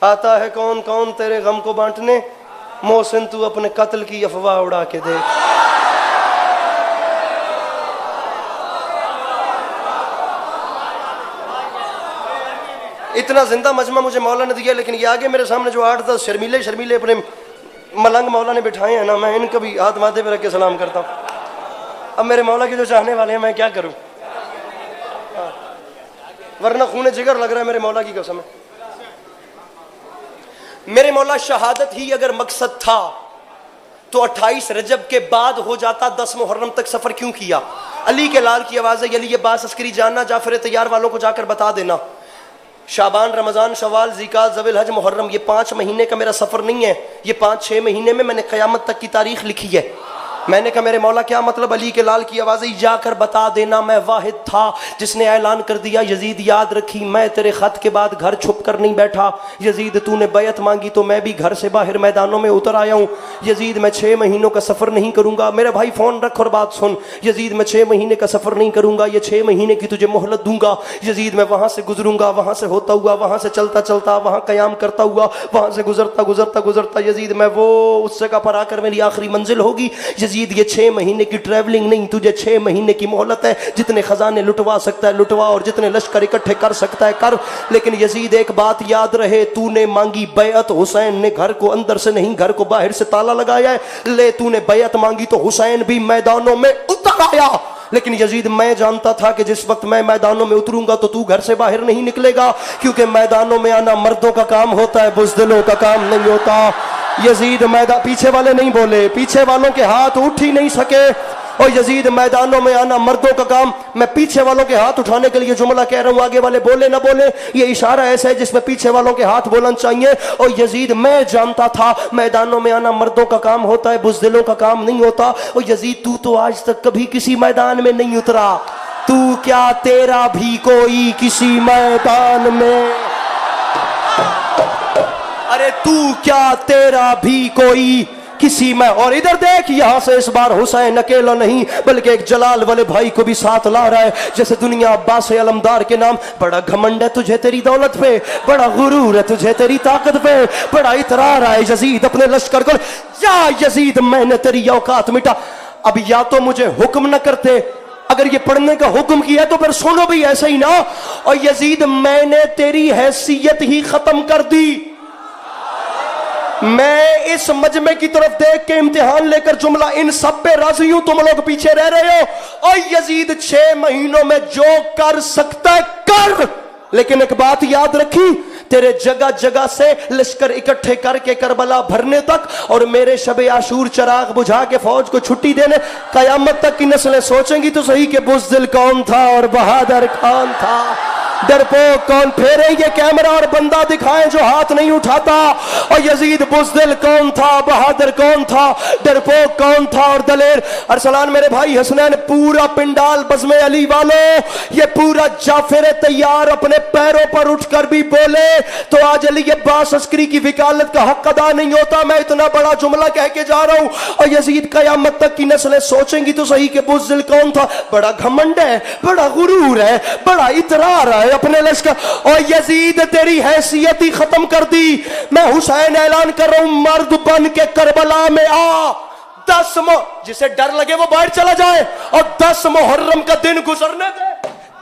आता है कौन कौन तेरे गम को बांटने, मोहसिन तू अपने कत्ल की अफवाह उड़ा के दे। इतना जिंदा मजमा मुझे मौला ने दिया, लेकिन ये आगे मेरे सामने जो 8-10 शर्मीले शर्मीले अपने मलंग मौला ने बिठाए हैं ना, मैं इनका भी हाथ माथे पे रख के सलाम करता हूं। अब मेरे मौला के जो चाहने वाले हैं मैं क्या करूं, वरना खून जिगर लग रहा है मेरे मौला की कसम है। मेरे मौला शहादत ही अगर मकसद था तो 28 रजब के बाद हो जाता, 10 मुहर्रम तक सफर क्यों किया। अली के लाल की आवाज़ है, अली ये बात अस्करी जानना, जाफर तैयार वालों को जाकर बता देना, शाबान रमज़ान शवाल ज़िकात ज़विल हज मुहर्रम ये 5 महीने का मेरा सफ़र नहीं है, ये 5-6 महीने में मैंने क़यामत तक की तारीख लिखी है। मैंने कहा मेरे मौला क्या मतलब, अली के लाल की आवाज़ जाकर बता देना, मैं वाहिद था जिसने ऐलान कर दिया, यजीद याद रखी मैं तेरे ख़त के बाद घर छुप कर नहीं बैठा, यजीद तूने बैत मांगी तो मैं भी घर से बाहर मैदानों में उतर आया हूँ। यजीद मैं 6 महीनों का सफ़र नहीं करूँगा, मेरे भाई फ़ोन रख और बात सुन, यजीद मैं 6 महीने का सफ़र नहीं करूँगा, ये 6 महीने की तुझे मोहलत दूंगा। यजीद मैं वहाँ से गुजरूँगा, वहाँ से होता हुआ, वहाँ से चलता चलता, वहाँ क़याम करता हुआ, वहाँ से गुजरता गुजरता गुजरता, यजीद मैं वो उस जगह पर आकर मेरी आखिरी मंजिल होगी। यजीद ये 6 महीने की ट्रैवलिंग नहीं, तुझे 6 महीने की मोहलत है, जितने खजाने लुटवा सकता है लुटवा और जितने लश्कर इकट्ठे कर सकता है कर। लेकिन यजीद एक बात याद रहे, तूने मांगी बैत, हुसैन ने घर को अंदर से नहीं घर को बाहर से ताला लगाया है। ले तूने बैत मांगी तो हुसैन भी मैदानों में उतर आया, लेकिन यजीद मैं जानता था कि जिस वक्त मैं मैदानों में उतरूंगा तो तू घर से बाहर नहीं निकलेगा, क्योंकि मैदानों में आना मर्दों का काम होता है, बुज़दिलों का काम नहीं होता। यजीद मैदान, पीछे वाले नहीं बोले, पीछे वालों के हाथ उठ ही नहीं सके। और यजीद मैदानों में आना मर्दों का काम, मैं पीछे वालों के हाथ उठाने के लिए जुमला कह रहा हूं, आगे वाले बोले ना बोले, ये इशारा ऐसा है जिसमें पीछे वालों के हाथ बोलना चाहिए। और यजीद मैं जानता था मैदानों में आना मर्दों का काम होता है, बुज़दिलों का काम नहीं होता। और यजीद तू तो आज तक कभी किसी मैदान में नहीं उतरा, तू क्या तेरा भी कोई किसी मैदान में, अरे तू क्या तेरा भी कोई किसी में। और इधर देख, यहां से इस बार हुसैन अकेला नहीं बल्कि एक जलाल वाले भाई को भी साथ ला रहा है। जैसे दुनिया अब्बास अलमदार के नाम, बड़ा घमंड है तुझे तेरी दौलत पे, बड़ा गुरूर है तुझे तेरी ताकत पे, बड़ा इतरार है यजीद अपने लश्कर को, या यजीद मैंने तेरी औकात मिटा। अब या तो मुझे हुक्म न करते, अगर ये पढ़ने का हुक्म किया तो फिर सुनो भी ऐसे ही ना, और यजीद मैंने तेरी हैसियत ही खत्म कर दी। मैं इस मजमे की तरफ देख के इम्तिहान लेकर जुमला इन सब पे राजी हूं, तुम लोग पीछे रह रहे हो। और यजीद 6 महीनों में जो कर सकता है कर, लेकिन एक बात याद रखी, तेरे जगह जगह से लश्कर इकट्ठे करके करबला भरने तक और मेरे शबे आशूर चराग बुझा के फौज को छुट्टी देने, कयामत तक की नस्लें सोचेंगी तो सही कि बुज़दिल कौन था और बहादुर कौन था, डरपोक कौन, फेरे ये कैमरा और बंदा दिखाएं जो हाथ नहीं उठाता। और यजीद बुज़दिल कौन था, बहादुर कौन था, डरपोक कौन था और दलेर। अरसलान मेरे भाई हसनैन, पूरा पिंडाल बज़्मे अली वालों, ये पूरा जाफिर तैयार अपने पैरों पर उठकर भी बोले तो आज अली अब्बास अस्करी की वकालत का हक अदा नहीं होता। मैं इतना बड़ा जुमला कह के जा रहा हूं, और यजीद कयामत तक की नस्लें सोचेंगी तो सही कि बुज़दिल कौन था, बड़ा घमंड है, बड़ा गुरूर है, बड़ा इतरार है अपने लश्कर। और यजीद तेरी हैसियत ही खत्म कर दी। मैं हुसैन ऐलान कर रहा हूं, मर्द बन के करबला में आ। 10 जिसे डर लगे वो बाहर चला जाए, और 10 मुहर्रम का दिन गुजरने दे।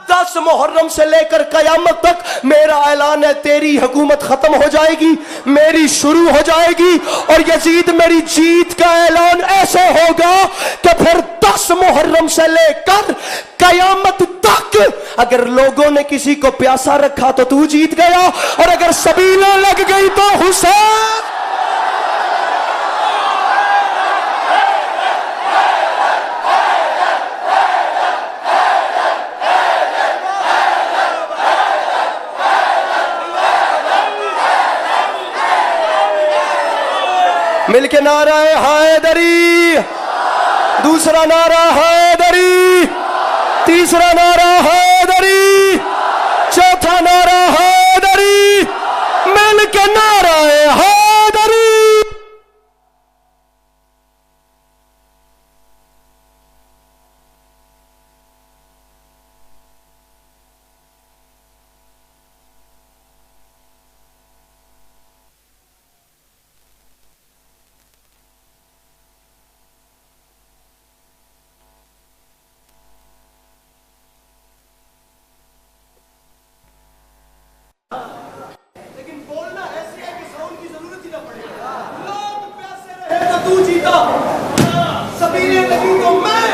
10 मुहर्रम से लेकर कयामत तक मेरा ऐलान है, तेरी हुकूमत खत्म हो जाएगी, मेरी शुरू हो जाएगी। और यजीद मेरी जीत का ऐलान ऐसे होगा कि फिर 10 मुहर्रम से लेकर कयामत तक अगर लोगों ने किसी को प्यासा रखा तो तू जीत गया, और अगर सबीलें लग गई तो हुसैन। मिलके नारा है हैदरी, दूसरा नारा हैदरी, तीसरा नारा हैदरी, चौथा नारा हैदरी, मिलके नारा है हैदरी। तू जीता, सबीलें लगी तो मैं।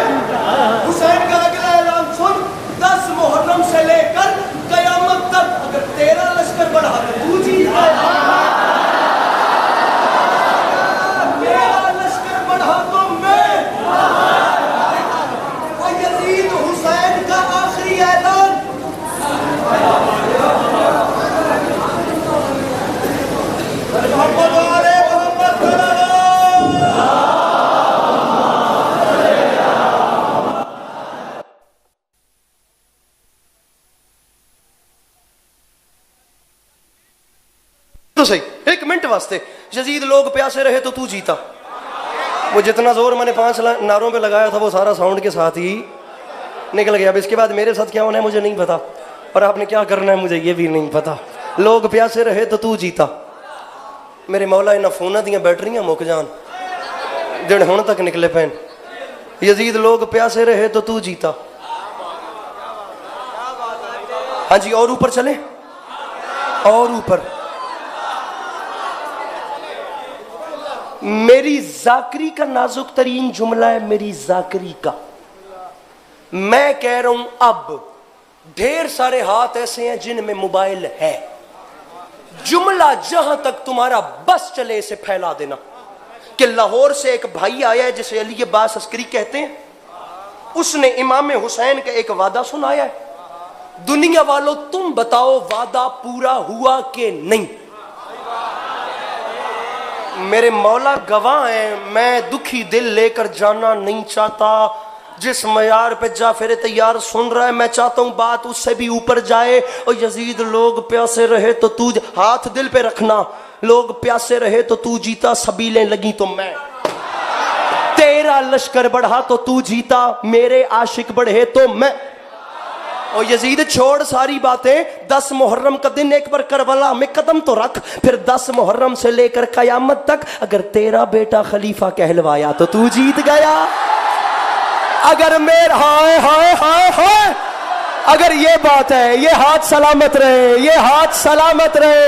हुसैन का अगला ऐलान सुन, 10 मुहर्रम से लेकर कयामत तक अगर तेरा लश्कर बढ़ा तो तू जीत गया, तेरा लश्कर बढ़ा तो मैं। और यजीद हुसैन का आखिरी ऐलान, तो सही 1 मिनट वास्ते, यजीद लोग प्यासे रहे तो तू जीता। वो जितना जोर मैंने 5 नारों पे लगाया था वो सारा साउंड के साथ ही निकल गया। अब इसके बाद मेरे साथ क्या होना है मुझे नहीं पता, और आपने क्या करना है मुझे ये भी नहीं पता। लोग प्यासे रहे तो तू जीता। मेरे मौला इन्होंने फोन दियां बैटरियां मुक जान, दिन हुण तक निकले पैन। यजीद लोग प्यासे रहे तो तू जीता। हाँ जी, और ऊपर चले, और ऊपर। मेरी जाकरी का नाजुक तरीन जुमला है, मेरी जाकरी का। मैं कह रहा हूं अब ढेर सारे हाथ ऐसे हैं जिनमें मोबाइल है, जुमला जहां तक तुम्हारा बस चले इसे फैला देना। कि लाहौर से एक भाई आया है जिसे अली अब्बास अस्करी कहते हैं, उसने इमाम हुसैन का एक वादा सुनाया है। दुनिया वालों तुम बताओ वादा पूरा हुआ कि नहीं। मेरे मौला गवाह हैं, मैं दुखी दिल लेकर जाना नहीं चाहता। जिस मयार पे जाफिर तैयार सुन रहा है, मैं चाहता हूं बात उससे भी ऊपर जाए। और यजीद लोग प्यासे रहे तो तू, हाथ दिल पे रखना, लोग प्यासे रहे तो तू जीता, सबीलें लगी तो मैं। तेरा लश्कर बढ़ा तो तू जीता, मेरे आशिक बढ़े तो मैं। और यजीद छोड़ सारी बातें, 10 मुहर्रम का दिन एक बार करबला में कदम तो रख, फिर 10 मुहर्रम से लेकर कयामत तक अगर तेरा बेटा खलीफा कहलवाया तो तू जीत गया। अगर मेरा हाय हाय हाय हाय, अगर ये बात है, ये हाथ सलामत रहे, ये हाथ सलामत रहे,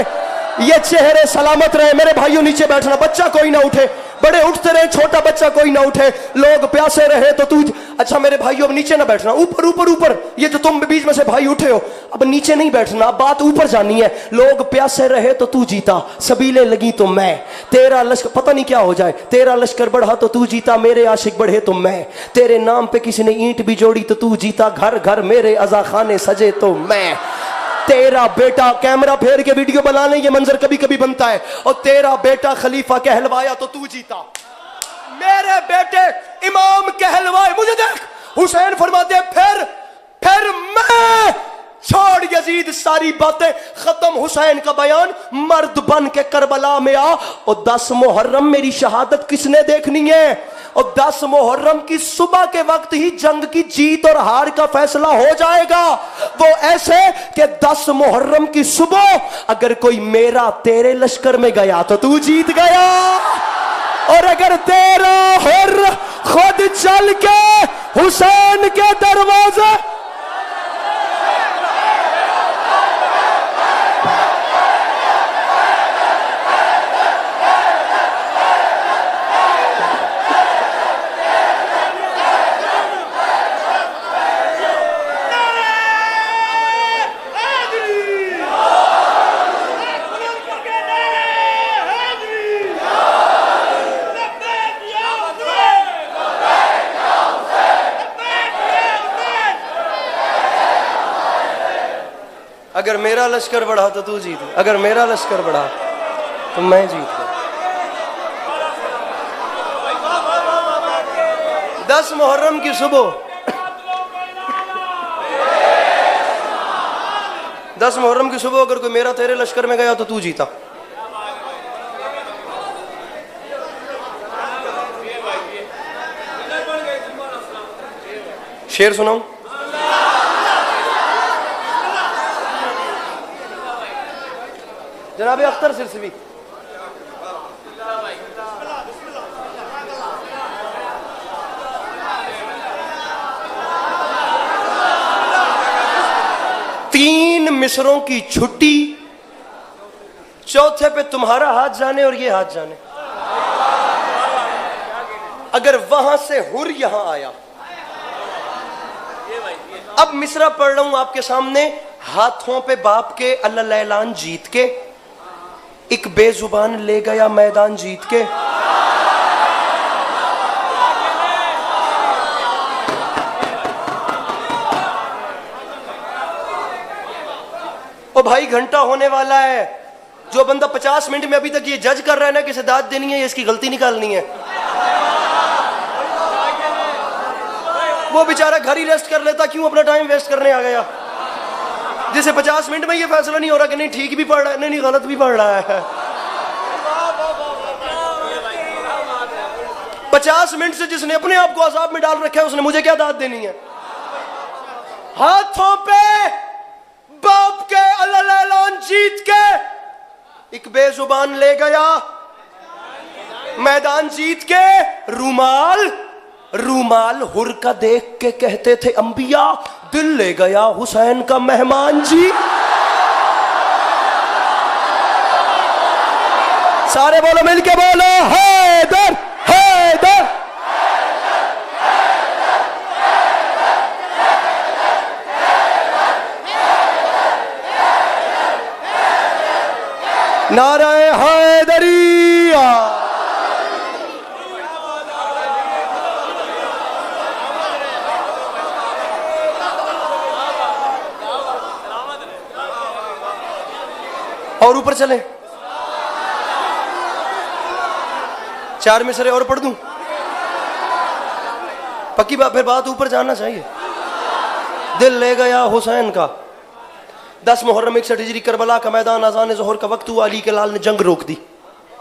ये चेहरे सलामत रहे। मेरे भाइयों नीचे बैठना, बच्चा कोई ना उठे, बड़े उठते रहे, छोटा बच्चा कोई ना उठे, लोग प्यासे रहे तो तू। अच्छा मेरे भाइयों अब नीचे ना बैठना, ऊपर ऊपर ऊपर। ये जो तुम बीच में से भाई उठे हो, अब नीचे नहीं बैठना, अब बात ऊपर जानी है। लोग प्यासे रहे तो तू जीता, सबीले लगी तो मैं। तेरा लश्कर पता नहीं क्या हो जाए, तेरा लश्कर बढ़ा तो तू जीता, मेरे आशिक बढ़े तो मैं। तेरे नाम पे किसी ने ईंट भी जोड़ी तो तू जीता, घर घर मेरे अज़ा खाने सजे तो मैं। तेरा बेटा कैमरा फेर के वीडियो बनाने, ये मंजर कभी कभी बनता है, और तेरा बेटा खलीफा कहलवाया तो तू जीता। मेरे बेटे इमाम कहलवाए, मुझे देख, हुसैन फरमाते फिर मैं। छोड़ यजीद सारी बातें, खत्म हुसैन का बयान, मर्द बन के करबला में आ। और 10 मुहर्रम मेरी शहादत किसने देखनी है? और 10 मुहर्रम की सुबह के वक्त ही जंग की जीत और हार का फैसला हो जाएगा। वो ऐसे कि 10 मुहर्रम की सुबह अगर कोई मेरा तेरे लश्कर में गया तो तू जीत गया, और अगर तेरा हुर्र खुद चल के हुसैन के दरवाजे। अगर मेरा लश्कर बढ़ा तो तू जीत, अगर मेरा लश्कर बढ़ा तो मैं जीत गया। 10 मुहर्रम की सुबह, 10 मुहर्रम की सुबह अगर कोई मेरा तेरे लश्कर में गया तो तू जीता। शेर सुनाऊं? जनाबे अख्तर सिरसिवी, तीन मिसरों की छुट्टी, चौथे पे तुम्हारा हाथ जाने और ये हाथ जाने। अगर वहां से हुर यहां आया, अब मिसरा पढ़ रहा हूं आपके सामने। हाथों पे बाप के अल्लाह ऐलान जीत के, एक बेजुबान ले गया मैदान जीत के। ओ भाई घंटा होने वाला है, जो बंदा 50 मिनट में अभी तक ये जज कर रहा है ना कि दाद देनी है, इसकी गलती निकालनी है, वो बेचारा घर ही रेस्ट कर लेता, क्यों अपना टाइम वेस्ट करने आ गया? जिसे 50 मिनट में ये फैसला नहीं हो रहा कि नहीं ठीक भी पढ़ रहा है, नहीं गलत भी पढ़ रहा है। 50 मिनट से जिसने अपने आप को अजाब में डाल रखा है, उसने मुझे क्या दाद देनी है? हाथों पे बाप के अल्लाह ऐलान जीत के, एक बेजुबान ले गया मैदान जीत के। रूमाल हुर का देख के कहते थे अंबिया, दिल ले गया हुसैन का मेहमान जी। सारे बोलो, मिलके बोलो, हैदर हैदर। नारे हैदरिया। और ऊपर चले, 4 मिसरे और पढ़ दूं? पक्की बात, फिर बात ऊपर जाना चाहिए। दिल ले गया हुसैन का, 10 मुहर्रम 61 हिजरी, करबला का मैदान, अज़ान ज़ोहर का वक्त हुआ। अली के लाल ने जंग रोक दी।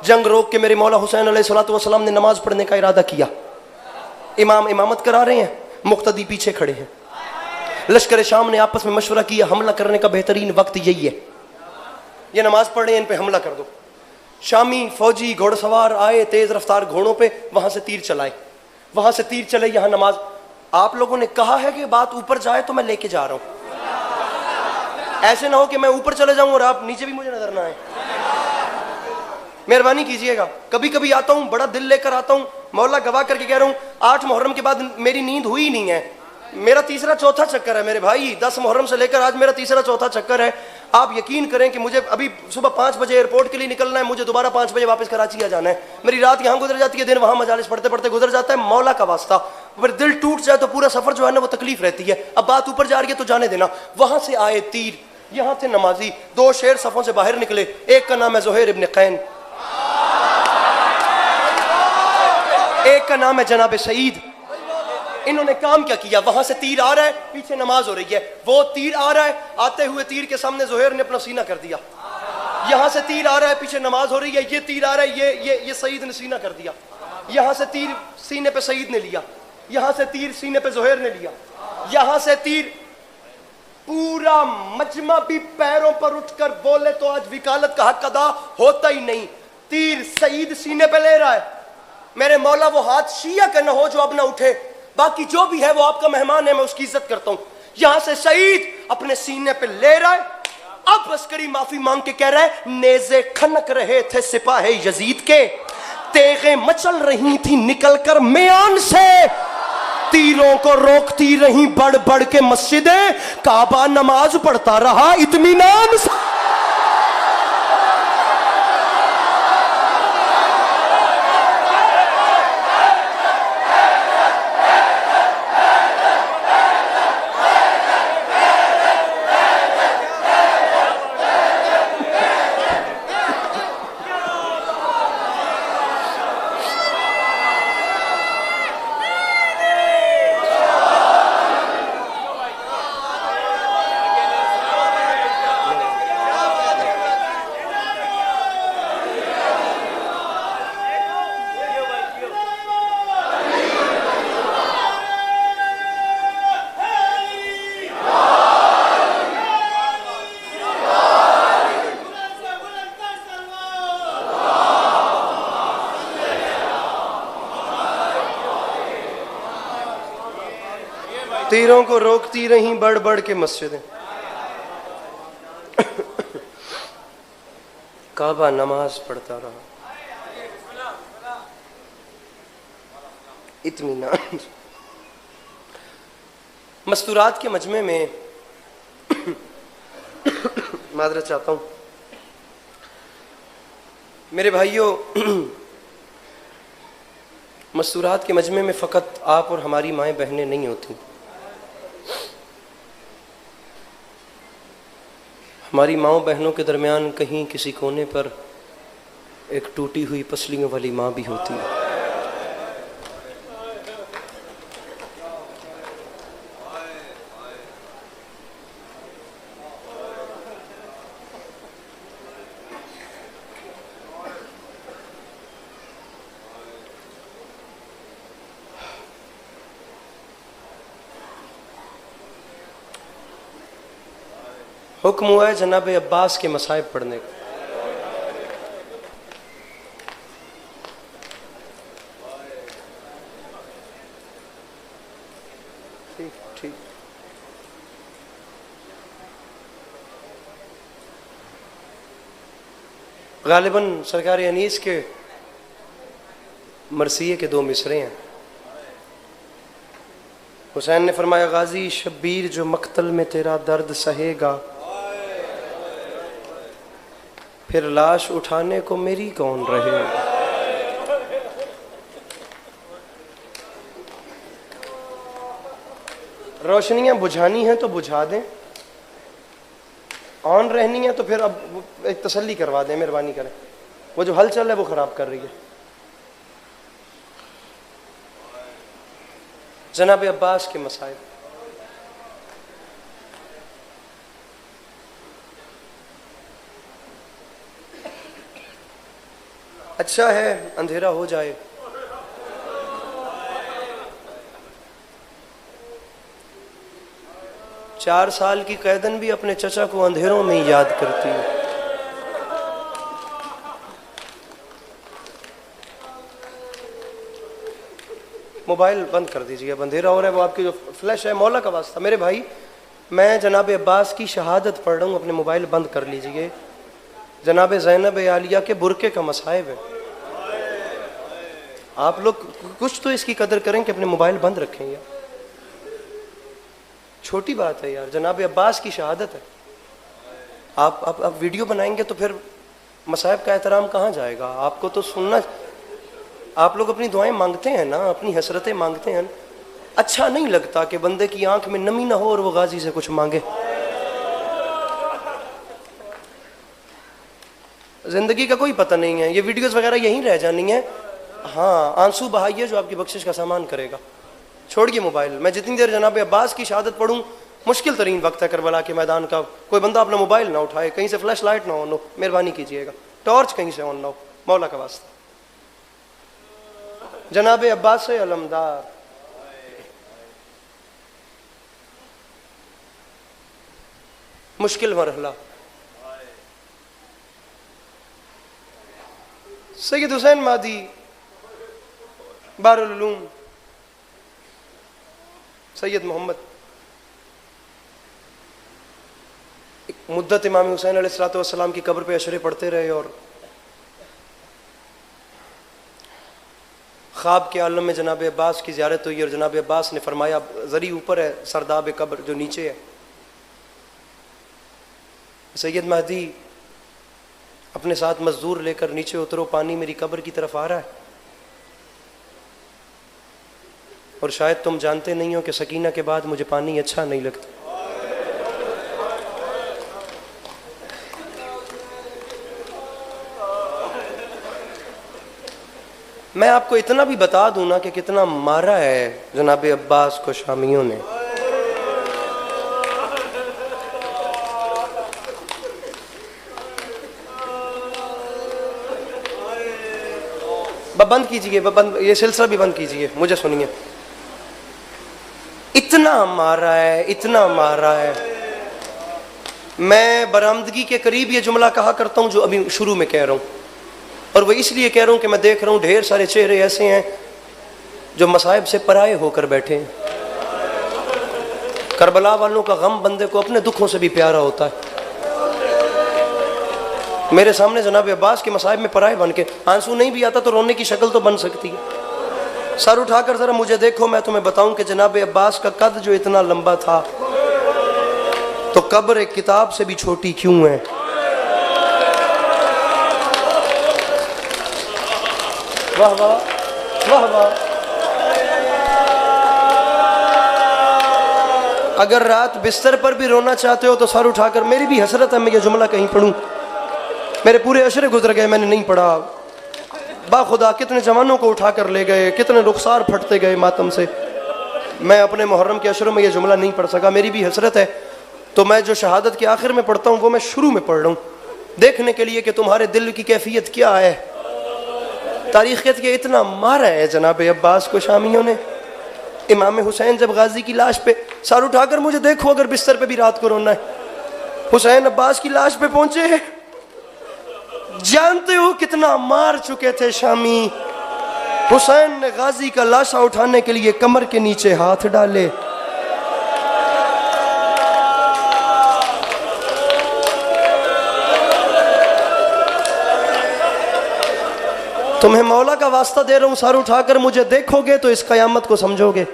जंग रोक के मेरे मौला हुसैन अलैहिस्सलातु वस्सलाम ने नमाज पढ़ने का इरादा किया। इमाम इमामत करा रहे हैं, मुक्तदी पीछे खड़े हैं। लश्कर शाम ने आपस में मशवरा किया, हमला करने का बेहतरीन वक्त यही है, ये नमाज पढ़ रहे हैं, इन पे हमला कर दो। शामी फौजी घोड़सवार आए तेज रफ्तार घोड़ों पे, वहां से तीर चलाए, वहां से तीर चले, यहां नमाज। आप लोगों ने कहा है कि बात ऊपर जाए तो मैं लेके जा रहा हूं, ऐसे ना हो कि मैं ऊपर चले जाऊं और आप नीचे भी मुझे नजर ना आए। मेहरबानी कीजिएगा, कभी कभी आता हूं बड़ा दिल लेकर आता हूं, मौला गवाह करके कह रहा हूं 8 मुहर्रम के बाद मेरी नींद हुई नहीं है, मेरा तीसरा चौथा चक्कर है मेरे भाई, 10 मुहर्रम से लेकर आज मेरा तीसरा चौथा चक्कर है। आप यकीन करें कि मुझे अभी सुबह 5 बजे एयरपोर्ट के लिए निकलना है, मुझे दोबारा 5 बजे वापस कराची आ जाना है, मेरी रात यहाँ गुजर जाती है, दिन वहां मजालिस पढ़ते पढ़ते गुजर जाता है। मौला का वास्ता, फिर दिल टूट जाए तो पूरा सफर जो है ना वो तकलीफ रहती है। अब बात ऊपर जा रही है तो जाने देना। वहां से आए तीर, यहाँ थे नमाजी, 2 शेर सफों से बाहर निकले, एक का नाम है ज़ुहैर इब्न कैन, एक का नाम है जनाब सईद। इन्होंने काम क्या किया, वहां से तीर आ रहा है, पीछे नमाज हो रही है, वो तीर आ रहा है, आते हुए तीर के सामने ज़ुहैर ने अपना सीना कर दिया, यहां से तीर आ रहा है, पीछे नमाज हो रही है, ये तीर आ रहा है, ये सईद ने सीना कर दिया, यहां से तीर सीने पे सईद ने लिया, यहां से तीर सीने पे ज़ुहैर ने लिया, यहां से तीर, पूरा मजमा भी पैरों पर उठकर बोले तो आज वकालत का हक अदा होता ही नहीं। तीर सईद सीने पे ले रहा है, मेरे मौला वो हाथ शिया का न हो जो अब ना उठे, बाकी जो भी है वो आपका मेहमान है, मैं उसकी इज्जत करता हूं। यहां से सईद अपने सीने पे ले रहा है, अब अस्करी माफी मांग के कह रहा है, नेज़े खनक रहे थे सिपाही यजीद के, तेगे मचल रही थी निकलकर मियान से, तीरों को रोकती रही बढ़ बढ़ के मस्जिदें, काबा नमाज पढ़ता रहा इत्मीनान से। तीरों को रोकती रही बढ़ बढ़ के मस्जिदें, काबा नमाज पढ़ता रहा इत्मीनान। मस्तूरात के मजमे में मादरत चाहता हूं मेरे भाइयों, मस्तूरात के मजमे में फ़कत आप और हमारी माएँ बहनें नहीं होती, हमारी माँओं बहनों के दरमियान कहीं किसी कोने पर एक टूटी हुई पसलियों वाली माँ भी होती है। हुक्म हुआ है जनाब अब्बास के मसाइब पढ़ने का। ठीक ठीक, गालिबन सरकार अनीस के मरसिये के 2 मिसरे हैं। हुसैन ने फरमाया, गाजी शब्बीर जो मकतल में तेरा दर्द सहेगा, फिर लाश उठाने को मेरी कौन रहे। रोशनियां बुझानी हैं तो बुझा दें, ऑन रहनी है तो फिर अब एक तसल्ली करवा दें, मेहरबानी करें, वो जो हलचल है वो खराब कर रही है। जनाब अब्बास के मसाइल, अच्छा है अंधेरा हो जाए, 4 साल की कैदन भी अपने चचा को अंधेरों में ही याद करती है। मोबाइल बंद कर दीजिए, अब अंधेरा हो रहा है। वो आपकी जो फ्लैश है, मौला का वास्ता मेरे भाई, मैं जनाब अब्बास की शहादत पढ़ रहा हूँ, अपने मोबाइल बंद कर लीजिए। जनाब ज़ैनब आलिया के बुरके का मसाइब है। आप लोग कुछ तो इसकी कदर करें कि अपने मोबाइल बंद रखें यार, छोटी बात है यार। जनाब अब्बास की शहादत है। आप वीडियो बनाएंगे तो फिर मसाइब का एहतराम कहाँ जाएगा? आपको तो सुनना, आप लोग अपनी दुआएं मांगते हैं ना, अपनी हसरतें मांगते हैं। अच्छा नहीं लगता कि बंदे की आंख में नमी ना हो और वो गाजी से कुछ मांगे। जिंदगी का कोई पता नहीं है, ये वीडियोस वगैरह यहीं रह जानी है। हाँ, आंसू बहाइए जो आपकी बख्शिश का सामान करेगा। छोड़िए मोबाइल। मैं जितनी देर जनाब अब्बास की शहादत पढ़ूं, मुश्किल तरीन वक्त है करबला के मैदान का। कोई बंदा अपना मोबाइल ना उठाए, कहीं से फ्लैश लाइट ना ऑन हो, मेहरबानी कीजिएगा। टॉर्च कहीं से ऑन ना हो, मौला का वास्ता। जनाब अब्बास से अलमदार, मुश्किल मरहला। सैयद हुसैन मादी बारुल उलूम सैयद मोहम्मद, एक मुद्दत इमाम हुसैन अलैहिस्सलाम की कब्र पे अशरे पढ़ते रहे और ख्वाब के आलम में जनाब अब्बास की ज़ियारत हुई और जनाब अब्बास ने फरमाया, ज़री ऊपर है, सरदाब कब्र जो नीचे है। सैयद महदी अपने साथ मजदूर लेकर नीचे उतरो, पानी मेरी कब्र की तरफ आ रहा है। और शायद तुम जानते नहीं हो कि सकीना के बाद मुझे पानी अच्छा नहीं लगता। मैं आपको इतना भी बता दूं ना कि कितना मारा है जनाब अब्बास को शामियों ने। बंद कीजिए, बंद, ये सिलसिला भी बंद कीजिए, मुझे सुनिए। इतना मारा है, इतना मारा है। मैं बरामदगी के करीब ये जुमला कहा करता हूं जो अभी शुरू में कह रहा हूं, और वो इसलिए कह रहा हूं कि मैं देख रहा हूं ढेर सारे चेहरे ऐसे हैं जो मसाइब से पराये होकर बैठे हैं। करबला वालों का गम बंदे को अपने दुखों से भी प्यारा होता है। मेरे सामने जनाब अब्बास के मसाइब में पराये बन के, आंसू नहीं भी आता तो रोने की शक्ल तो बन सकती है। सर उठाकर जरा मुझे देखो, मैं तुम्हें बताऊं कि जनाब अब्बास का कद जो इतना लंबा था, तो कब्र एक किताब से भी छोटी क्यों है। वाह वाह वाह वाह। अगर रात बिस्तर पर भी रोना चाहते हो तो सर उठाकर, मेरी भी हसरत है मैं ये जुमला कहीं पढ़ूं। मेरे पूरे अशरे गुजर गए, मैंने नहीं पढ़ा। बाखुदा कितने जवानों को उठाकर ले गए, कितने रुखसार फटते गए मातम से। मैं अपने मुहर्रम के अशरों में ये जुमला नहीं पढ़ सका, मेरी भी हसरत है। तो मैं जो शहादत के आखिर में पढ़ता हूँ वो मैं शुरू में पढ़ रहा हूँ, देखने के लिए कि तुम्हारे दिल की कैफियत क्या है। तारीख कहती है इतना मारा है जनाब अब्बास को शामियों ने। इमाम हुसैन जब गाजी की लाश पे, सर उठाकर मुझे देखो अगर बिस्तर पे भी रात को रोना है। हुसैन अब्बास की लाश पे पहुंचे, जानते हो कितना मार चुके थे शामी। हुसैन ने गाजी का लाशा उठाने के लिए कमर के नीचे हाथ डाले। तुम्हें मौला का वास्ता दे रहा हूं, सर उठाकर मुझे देखोगे तो इस कयामत को समझोगे,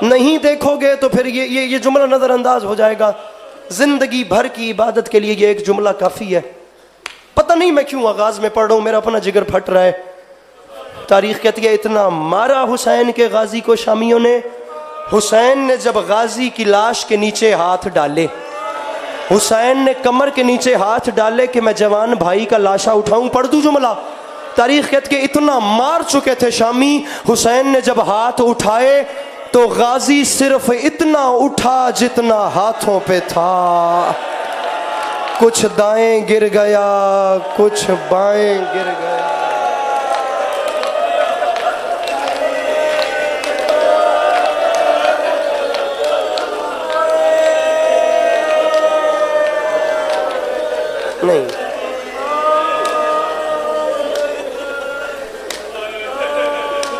नहीं देखोगे तो फिर ये जुमला नजरअंदाज हो जाएगा। जिंदगी भर की इबादत के लिए ये एक जुमला काफी है। पता नहीं मैं क्यों आगाज में पढ़ रहा हूं, मेरा अपना जिगर फट रहा है। तारीख कहती है इतना मारा हुसैन के गाजी को शामियों ने। हुसैन ने जब गाजी की लाश के नीचे हाथ डाले, हुसैन ने कमर के नीचे हाथ डाले कि मैं जवान भाई का लाशा उठाऊं। पढ़ दूं जुमला। तारीख कहती है इतना मार चुके थे शामी, हुसैन ने जब हाथ उठाए तो गाजी सिर्फ इतना उठा जितना हाथों पे था। कुछ दाएं गिर गया, कुछ बाएं गिर गया।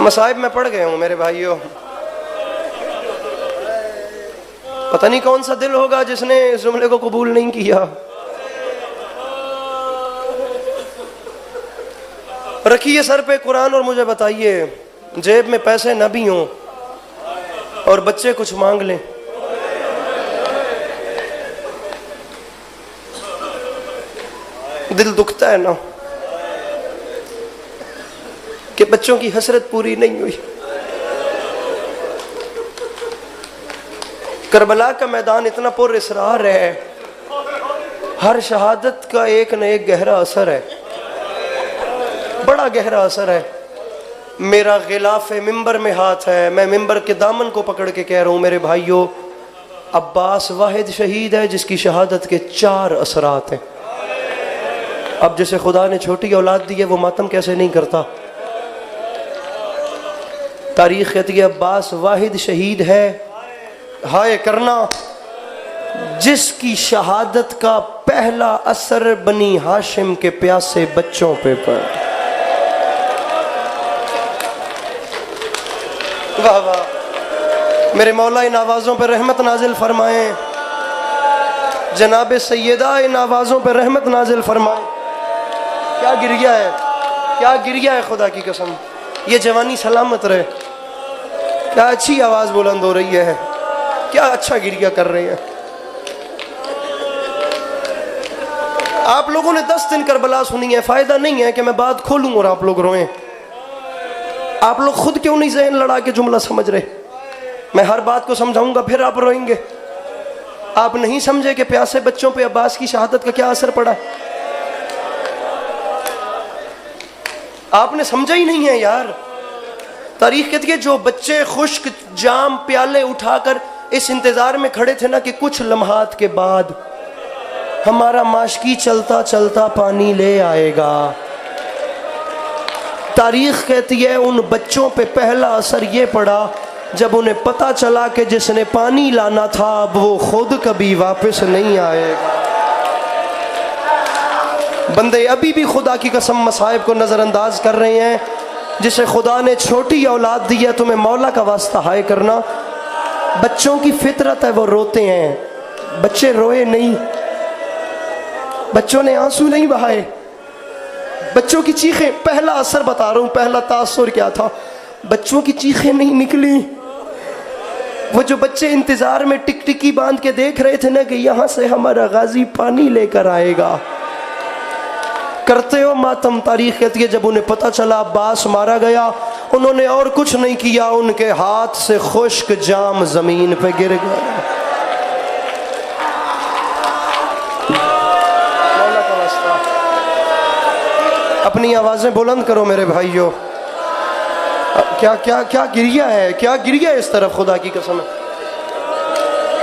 मसाइब में पड़ गए हूं मेरे भाइयों। पता नहीं कौन सा दिल होगा जिसने इस जुमले को कबूल नहीं किया। रखिए सर पे कुरान और मुझे बताइए, जेब में पैसे न भी हों और बच्चे कुछ मांग लें, दिल दुखता है ना कि बच्चों की हसरत पूरी नहीं हुई। करबला का मैदान इतना पुरअसरार है, हर शहादत का एक न एक गहरा असर है, बड़ा गहरा असर है। मेरा गिलाफे मिंबर में हाथ है, मैं मिंबर के दामन को पकड़ के कह रहा हूं मेरे भाइयों, अब्बास वाहिद शहीद है जिसकी शहादत के 4 असरात हैं। अब जिसे खुदा ने छोटी औलाद दी है वो मातम कैसे नहीं करता। तारीख कहती है अब्बास वाहिद शहीद है, हाय करना, जिसकी शहादत का पहला असर बनी हाशिम के प्यासे बच्चों पे पड़ा। वाह वाह, मेरे मौला इन आवाज़ों पर रहमत नाजिल फरमाएं, जनाब सैयदा इन आवाज़ों पर रहमत नाजिल फरमाएं। क्या गिरिया है, क्या गिरिया है, खुदा की कसम। ये जवानी सलामत रहे, क्या अच्छी आवाज़ बुलंद हो रही है, क्या अच्छा गिरिया कर रहे हैं। आप लोगों ने 10 दिन करबला सुनी है, फ़ायदा नहीं है कि मैं बात खोलूं और आप लोग रोएं। आप लोग खुद क्यों नहीं ज़हन लड़ा के जुमला समझ रहे। मैं हर बात को समझाऊंगा फिर आप रोएंगे। आप नहीं समझे कि प्यासे बच्चों पे अब्बास की शहादत का क्या असर पड़ा। आपने समझा ही नहीं है यार। तारीख कहती है जो बच्चे खुश्क जाम प्याले उठाकर इस इंतजार में खड़े थे ना कि कुछ लम्हात के बाद हमारा माशकी चलता चलता पानी ले आएगा, तारीख कहती है उन बच्चों पे पहला असर ये पड़ा जब उन्हें पता चला कि जिसने पानी लाना था अब वो खुद कभी वापस नहीं आएगा। बंदे अभी भी खुदा की कसम मसाइब को नज़रअंदाज कर रहे हैं। जिसे खुदा ने छोटी औलाद दी है, तुम्हें मौला का वास्ता हाय करना। बच्चों की फितरत है, वो रोते हैं, बच्चे रोए नहीं, बच्चों ने आंसू नहीं बहाए, बच्चों की चीखें, पहला असर बता रहा हूं, पहला तासुर क्या था, बच्चों की चीखें नहीं निकली। वो जो बच्चे इंतजार में टिकटिकी बांध के देख रहे थे ना कि यहां से हमारा गाजी पानी लेकर आएगा, करते हो मातम। तारीख कहती है जब उन्हें पता चला अब्बास मारा गया, उन्होंने और कुछ नहीं किया, उनके हाथ से खुश्क जाम जमीन पे गिर गया। मौला का वास्ता, अपनी आवाजें बुलंद करो मेरे भाइयों। क्या क्या क्या गिरिया है, क्या गिरिया है इस तरफ, खुदा की कसम है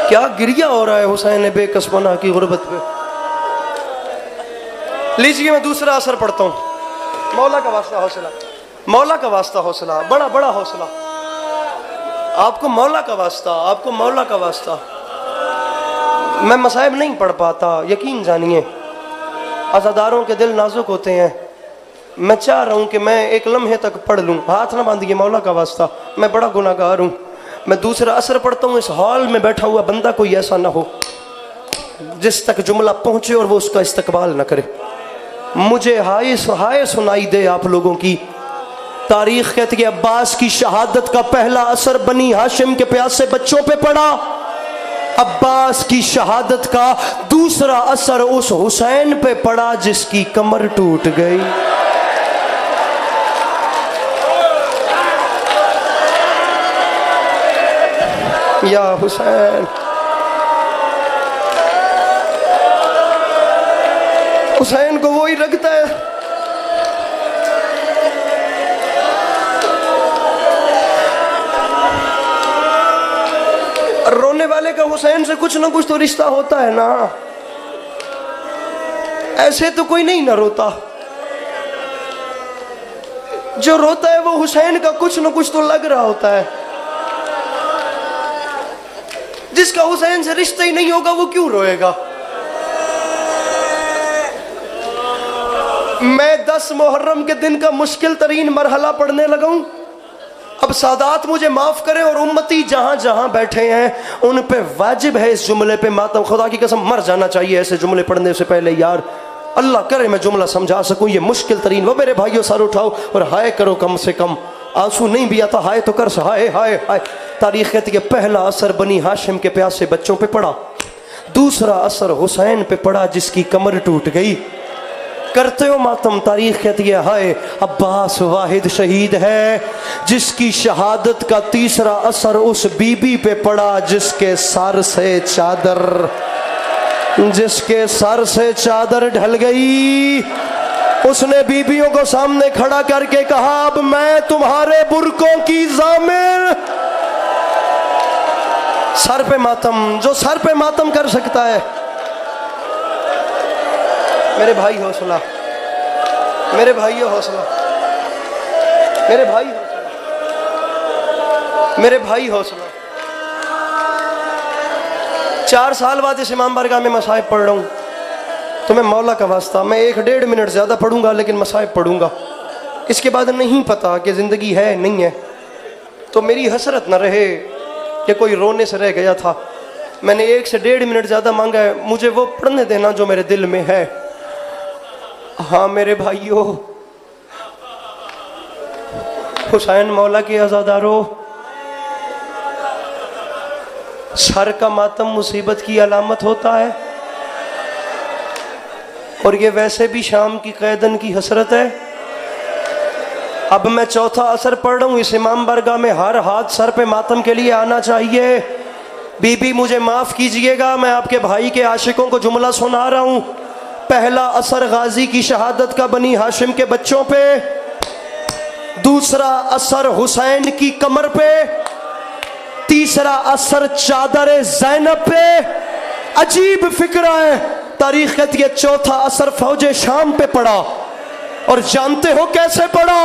क्या गिरिया हो रहा है हुसैन बेकसमना की गुर्बत पे। लीजिए मैं दूसरा असर पढ़ता हूँ। मौला का वास्ता हौसला, मौला का वास्ता हौसला, बड़ा बड़ा हौसला। आपको मौला का वास्ता, आपको मौला का वास्ता। मैं मसाइब नहीं पढ़ पाता, यकीन जानिए, अज़ादारों के दिल नाजुक होते हैं। मैं चाह रहा हूँ कि मैं एक लम्हे तक पढ़ लूँ। हाथ ना बांधिए मौला का वास्ता, मैं बड़ा गुनाहगार हूँ। मैं दूसरा असर पढ़ता हूँ। इस हॉल में बैठा हुआ बंदा कोई ऐसा ना हो जिस तक जुमला पहुँचे और वो उसका इस्तकबाल ना करे। मुझे हाय सुनाई दे आप लोगों की। तारीख कहती है अब्बास की शहादत का पहला असर बनी हाशिम के प्यासे बच्चों पे पड़ा। अब्बास की शहादत का दूसरा असर उस हुसैन पे पड़ा जिसकी कमर टूट गई। या हुसैन, हुसैन को वो ही रखता है। रोने वाले का हुसैन से कुछ ना कुछ तो रिश्ता होता है ना, ऐसे तो कोई नहीं ना रोता। जो रोता है वो हुसैन का कुछ ना कुछ तो लग रहा होता है। जिसका हुसैन से रिश्ता ही नहीं होगा वो क्यों रोएगा। मैं 10 मुहर्रम के दिन का मुश्किल तरीन मरहला पढ़ने लगा हूं। अब सादात मुझे माफ करें और उम्मती जहां जहां बैठे हैं उन पे वाजिब है इस जुमले पे मातम। खुदा की कसम मर जाना चाहिए ऐसे जुमले पढ़ने से पहले यार। अल्लाह करे मैं जुमला समझा सकूं, ये मुश्किल तरीन। वो मेरे भाइयों सर उठाओ और हाय करो, कम से कम आंसू नहीं भी आता हाय तो कर, हाय हाय हाय। तारीख कहती है पहला असर बनी हाशिम के प्यासे बच्चों पे पड़ा, दूसरा असर हुसैन पे पड़ा जिसकी कमर टूट गई। करते हो मातम। तारीख कहती है हाय अब्बास वाहिद शहीद है जिसकी शहादत का तीसरा असर उस बीबी पे पड़ा जिसके सर से चादर ढल गई। उसने बीबियों को सामने खड़ा करके कहा अब मैं तुम्हारे बुरकों की ज़ामिर। सर पे मातम, जो सर पे मातम कर सकता है। मेरे भाई हौसला, मेरे भाइयों हौसला, मेरे भाई हौसला, मेरे भाई हौसला। 4 साल बाद इस इमाम बारगाह में मसाइब पढ़ रहा हूँ, तो मैं मौला का वास्ता मैं 1-1.5 मिनट ज़्यादा पढ़ूंगा लेकिन मसाइब पढ़ूंगा। इसके बाद नहीं पता कि ज़िंदगी है नहीं है, तो मेरी हसरत न रहे कि कोई रोने से रह गया था। मैंने 1 से 1.5 मिनट ज़्यादा मांगा है, मुझे वो पढ़ने देना जो मेरे दिल में है। हाँ मेरे भाइयों, हुसैन मौला के आज़ादारों, सर का मातम मुसीबत की अलामत होता है और ये वैसे भी शाम की कैदन की हसरत है। अब मैं चौथा असर पढ़ रहा हूँ इस इमाम बारगाह में, हर हाथ सर पे मातम के लिए आना चाहिए। बीबी मुझे माफ कीजिएगा, मैं आपके भाई के आशिकों को जुमला सुना रहा हूँ। पहला असर गाजी की शहादत का बनी हाशिम के बच्चों पे, दूसरा असर हुसैन की कमर पे, तीसरा असर चादर ज़ैनब पे। अजीब फिक्र है। तारीख कहती है चौथा असर फौजे शाम पे पड़ा। और जानते हो कैसे पड़ा?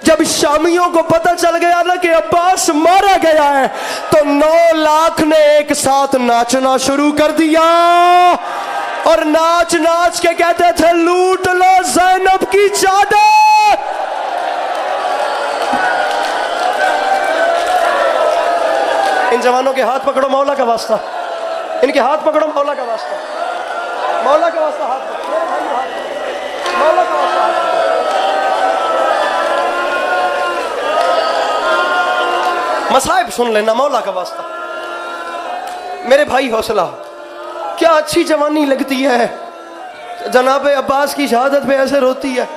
जब शामियों को पता चल गया ना कि अब्बास मारा गया है, तो 9 लाख ने एक साथ नाचना शुरू कर दिया और नाच नाच के कहते थे लूट लो ज़ैनब की चादर। इन जवानों के हाथ पकड़ो मौला का वास्ता, इनके हाथ पकड़ो मौला का वास्ता, मौला का वास्ता हाथ पकड़ो, मौला का वास्ता हाथ पकड़ो। मसाइब सुन लेना मौला का वास्ता। मेरे भाई हौसला, क्या अच्छी जवानी लगती है। जनाब अब्बास की शहादत पे ऐसे रोती है।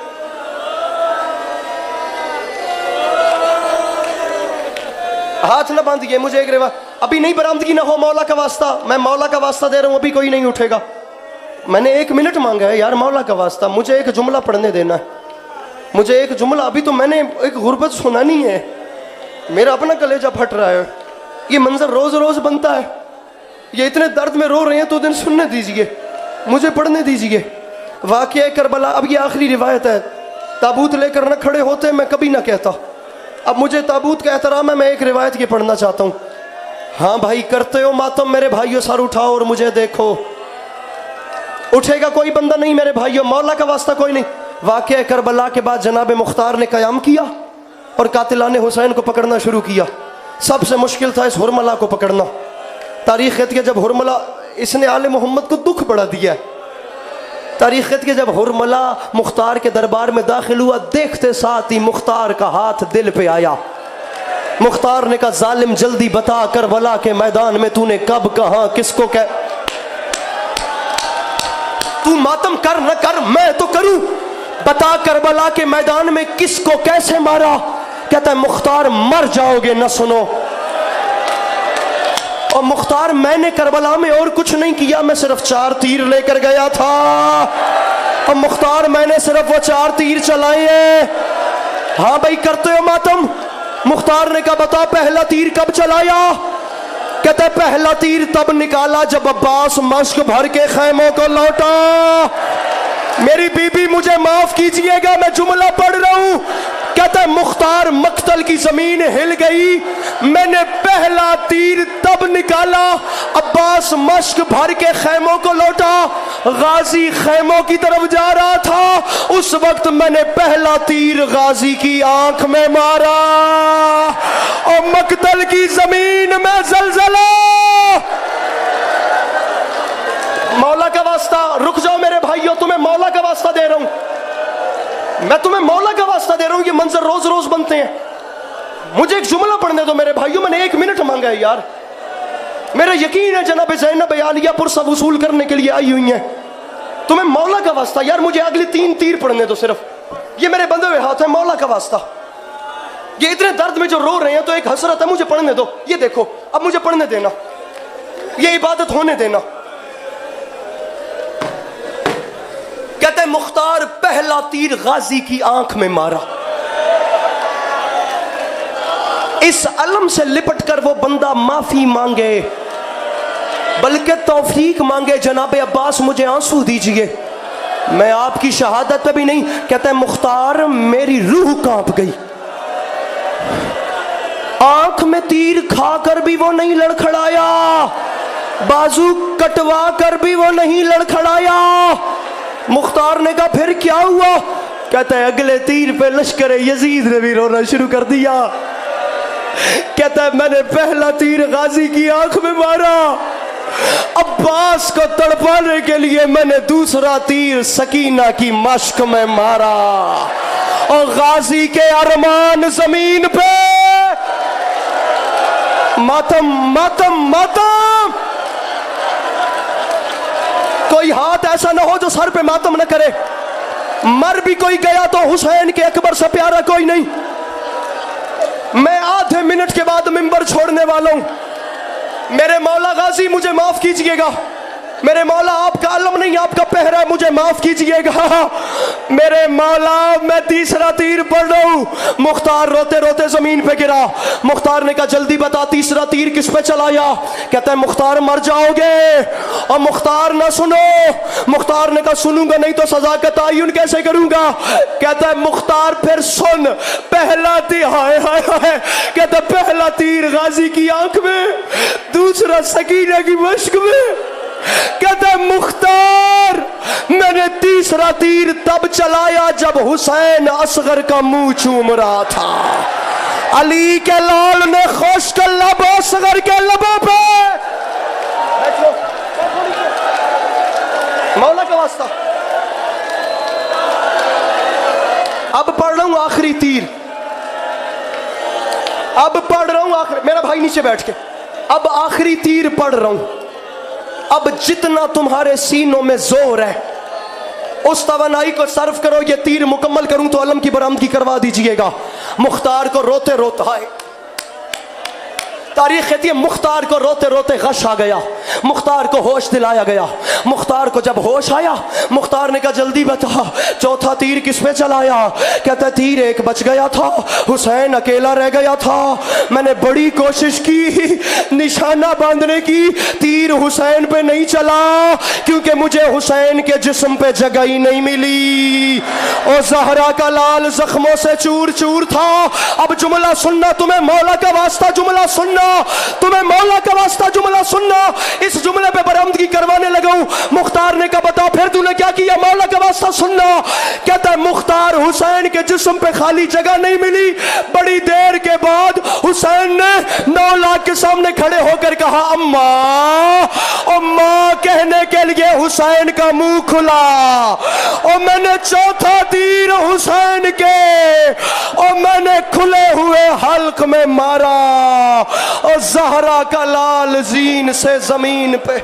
हाथ न बांधिए, मुझे एक रिवा अभी नहीं बरामदगी ना हो मौला का वास्ता। मैं मौला का वास्ता दे रहा हूं, अभी कोई नहीं उठेगा। मैंने 1 मिनट मांगा है यार मौला का वास्ता, मुझे एक जुमला पढ़ने देना है। मुझे एक जुमला, अभी तो मैंने एक गुर्बत सुनानी है, मेरा अपना कलेजा फट रहा है। ये मंजर रोज रोज बनता है। ये इतने दर्द में रो रहे हैं तो दिन सुनने दीजिए, मुझे पढ़ने दीजिए। वाक़या करबला, अब ये आखिरी रिवायत है। ताबूत लेकर न खड़े होते मैं कभी ना कहता, अब मुझे ताबूत का एहतराम है, मैं एक रिवायत की पढ़ना चाहता हूँ। हाँ भाई, करते हो मातम मेरे भाइयों, सर उठाओ और मुझे देखो। उठेगा कोई बंदा नहीं मेरे भाइयों, मौला का वास्ता कोई नहीं। वाक़या करबला के बाद जनाब मुख्तार ने क़याम किया और कातिलाने हुसैन को पकड़ना शुरू किया। सबसे मुश्किल था इस हुरमला को पकड़ना। तारीख कहती है जब हुरमला, इसने आले मोहम्मद को दुख बढ़ा दिया। तारीख कहती है जब हुरमला मुख्तार के दरबार में दाखिल हुआ, देखते साथ ही मुख्तार का हाथ दिल पे आया। मुख्तार ने कहा जालिम जल्दी बता, करबला के मैदान में तूने कब, कहां, किसको कह, तू मातम कर न कर मैं तो करूं, बता करबला के मैदान में किसको कैसे मारा। कहता है मुख्तार मर जाओगे न सुनो। और मुख्तार मैंने करबला में और कुछ नहीं किया, मैं सिर्फ 4 तीर लेकर गया था। और मुख्तार मैंने सिर्फ वो 4 तीर चलाए हैं। हाँ भाई, करते हो मातम। मुख्तार ने कहा बता पहला तीर कब चलाया। कहता है पहला तीर तब निकाला जब अब्बास मश्क भर के खैमों को लौटा। मेरी बीबी मुझे माफ कीजिएगा, मैं जुमला पढ़ रहा हूं। कहता है मुख्तार मक्तल की जमीन हिल गई, मैंने पहला तीर तब निकाला अब्बास अब्बास मश्क भर के खैमों को लौटा, गाजी खैमों की तरफ जा रहा था। उस वक्त मैंने पहला तीर गाजी की आंख में मारा और मकतल की जमीन में जलजला। मौला का वास्ता, रुक जाओ मेरे भाइयों, तुम्हें मौला का वास्ता दे रहा हूं, मैं तुम्हें मौला का वास्ता दे रहा हूं। ये मंजर रोज रोज बनते हैं। मुझे एक जुमला पढ़ने दो मेरे भाइयों, मैंने 1 मिनट मांगा है यार। मेरा यकीन है जनाब ज़ैनब आलिया पुरसा वसूल करने के लिए आई हुई हैं। तुम्हें मौला का वास्ता यार, मुझे अगले 3 तीर पढ़ने दो सिर्फ। ये मेरे बंधे हुए हाथ है, मौला का वास्ता। ये इतने दर्द में जो रो रहे हैं तो एक हसरत है, मुझे पढ़ने दो। ये देखो, अब मुझे पढ़ने देना, ये इबादत होने देना। कहते मुख्तार पहला तीर गाजी की आंख में मारा। इस अलम से लिपट कर वो बंदा माफी मांगे, बल्कि तौफीक मांगे, जनाब अब्बास मुझे आंसू दीजिए, मैं आपकी शहादत पे भी नहीं। कहते मुख्तार मेरी रूह कांप गई, आंख में तीर खाकर भी वो नहीं लड़खड़ाया, बाजू कटवा कर भी वो नहीं लड़खड़ाया। मुख्तार ने कहा फिर क्या हुआ? कहता है अगले तीर पे लश्कर यजीद ने भी रोना शुरू कर दिया। कहता है मैंने पहला तीर गाजी की आंख में मारा, अब्बास को तड़पाने के लिए मैंने दूसरा तीर सकीना की मश्क में मारा और गाजी के अरमान जमीन पे मातम मातम मातम। कोई हाथ ऐसा ना हो जो सर पे मातम न करे। मर भी कोई गया तो हुसैन के अकबर से प्यारा कोई नहीं। मैं आधे मिनट के बाद मिंबर छोड़ने वाला हूं। मेरे मौला गाजी मुझे माफ कीजिएगा, मेरे मौला आपका अलम नहीं आपका पहरा, मुझे माफ कीजिएगा मेरे मौला। मैं तीसरा तीर पढ़ रहा हूं, मुख्तार रोते रोते जमीन पे गिरा। मुख्तार ने कहा जल्दी बता तीसरा तीर किस पे चलाया? कहता है मुख्तार मर जाओगे। और मुख्तार ना सुनो। मुख्तार ने कहा सुनूंगा नहीं तो सजा का तयन कैसे करूंगा? कहता है मुख्तार फिर सुन, पहला तीर, हाय हाय हाय, कहता पहला तीर गाजी की आंख में, दूसरा सकीना की मश्क में। कहता मुख्तार मैंने तीसरा तीर तब चलाया जब हुसैन असगर का मुंह चूम रहा था। अली के लाल ने खुश्क लब असगर के लबों पे। मौला का वास्ता अब पढ़ रहा हूं आखिरी तीर, अब पढ़ रहा हूं आखिरी। मेरा भाई नीचे बैठ के, अब आखिरी तीर पढ़ रहा हूं। अब जितना तुम्हारे सीनों में जोर है उस तवानाई को सर्व करो। ये तीर मुकम्मल करूं तो अलम की बरामदगी करवा दीजिएगा। मुख्तार को रोते रोते आए, तारीख कहती है मुख्तार को रोते रोते गश आ गया, मुख्तार को होश दिलाया गया। मुख्तार को जब होश आया मुख्तार ने कहा जल्दी बता चौथा तीर किस पे चलाया? कहता तीर एक बच गया था, हुसैन अकेला रह गया था। मैंने बड़ी कोशिश की निशाना बांधने की, तीर हुसैन पे नहीं चला क्योंकि मुझे हुसैन के जिस्म पे जगह ही नहीं मिली और जहरा का लाल जख्मों से चूर चूर था। अब जुमला सुनना, तुम्हें मौला का वास्ता जुमला सुनना, तुम्हें मौला का वास्ता जुमला सुनना। इस जुमले पे बरामदगी करवाने लगा हूं। मुख्तार ने कहा बता फिर तूने क्या किया? मौला का वास्ता सुनना। कहता है मुख्तार हुसैन के जिस्म पे खाली जगह नहीं मिली। बड़ी देर के बाद हुसैन ने 9 लाख के सामने खड़े होकर कहा अम्मा, अम्मा कहने के लिए हुसैन का मुंह खुला और मैंने चौथा तीर हुसैन के और मैंने खुले हुए हल्क में मारा और जहरा का लाल जीन से जमीन पे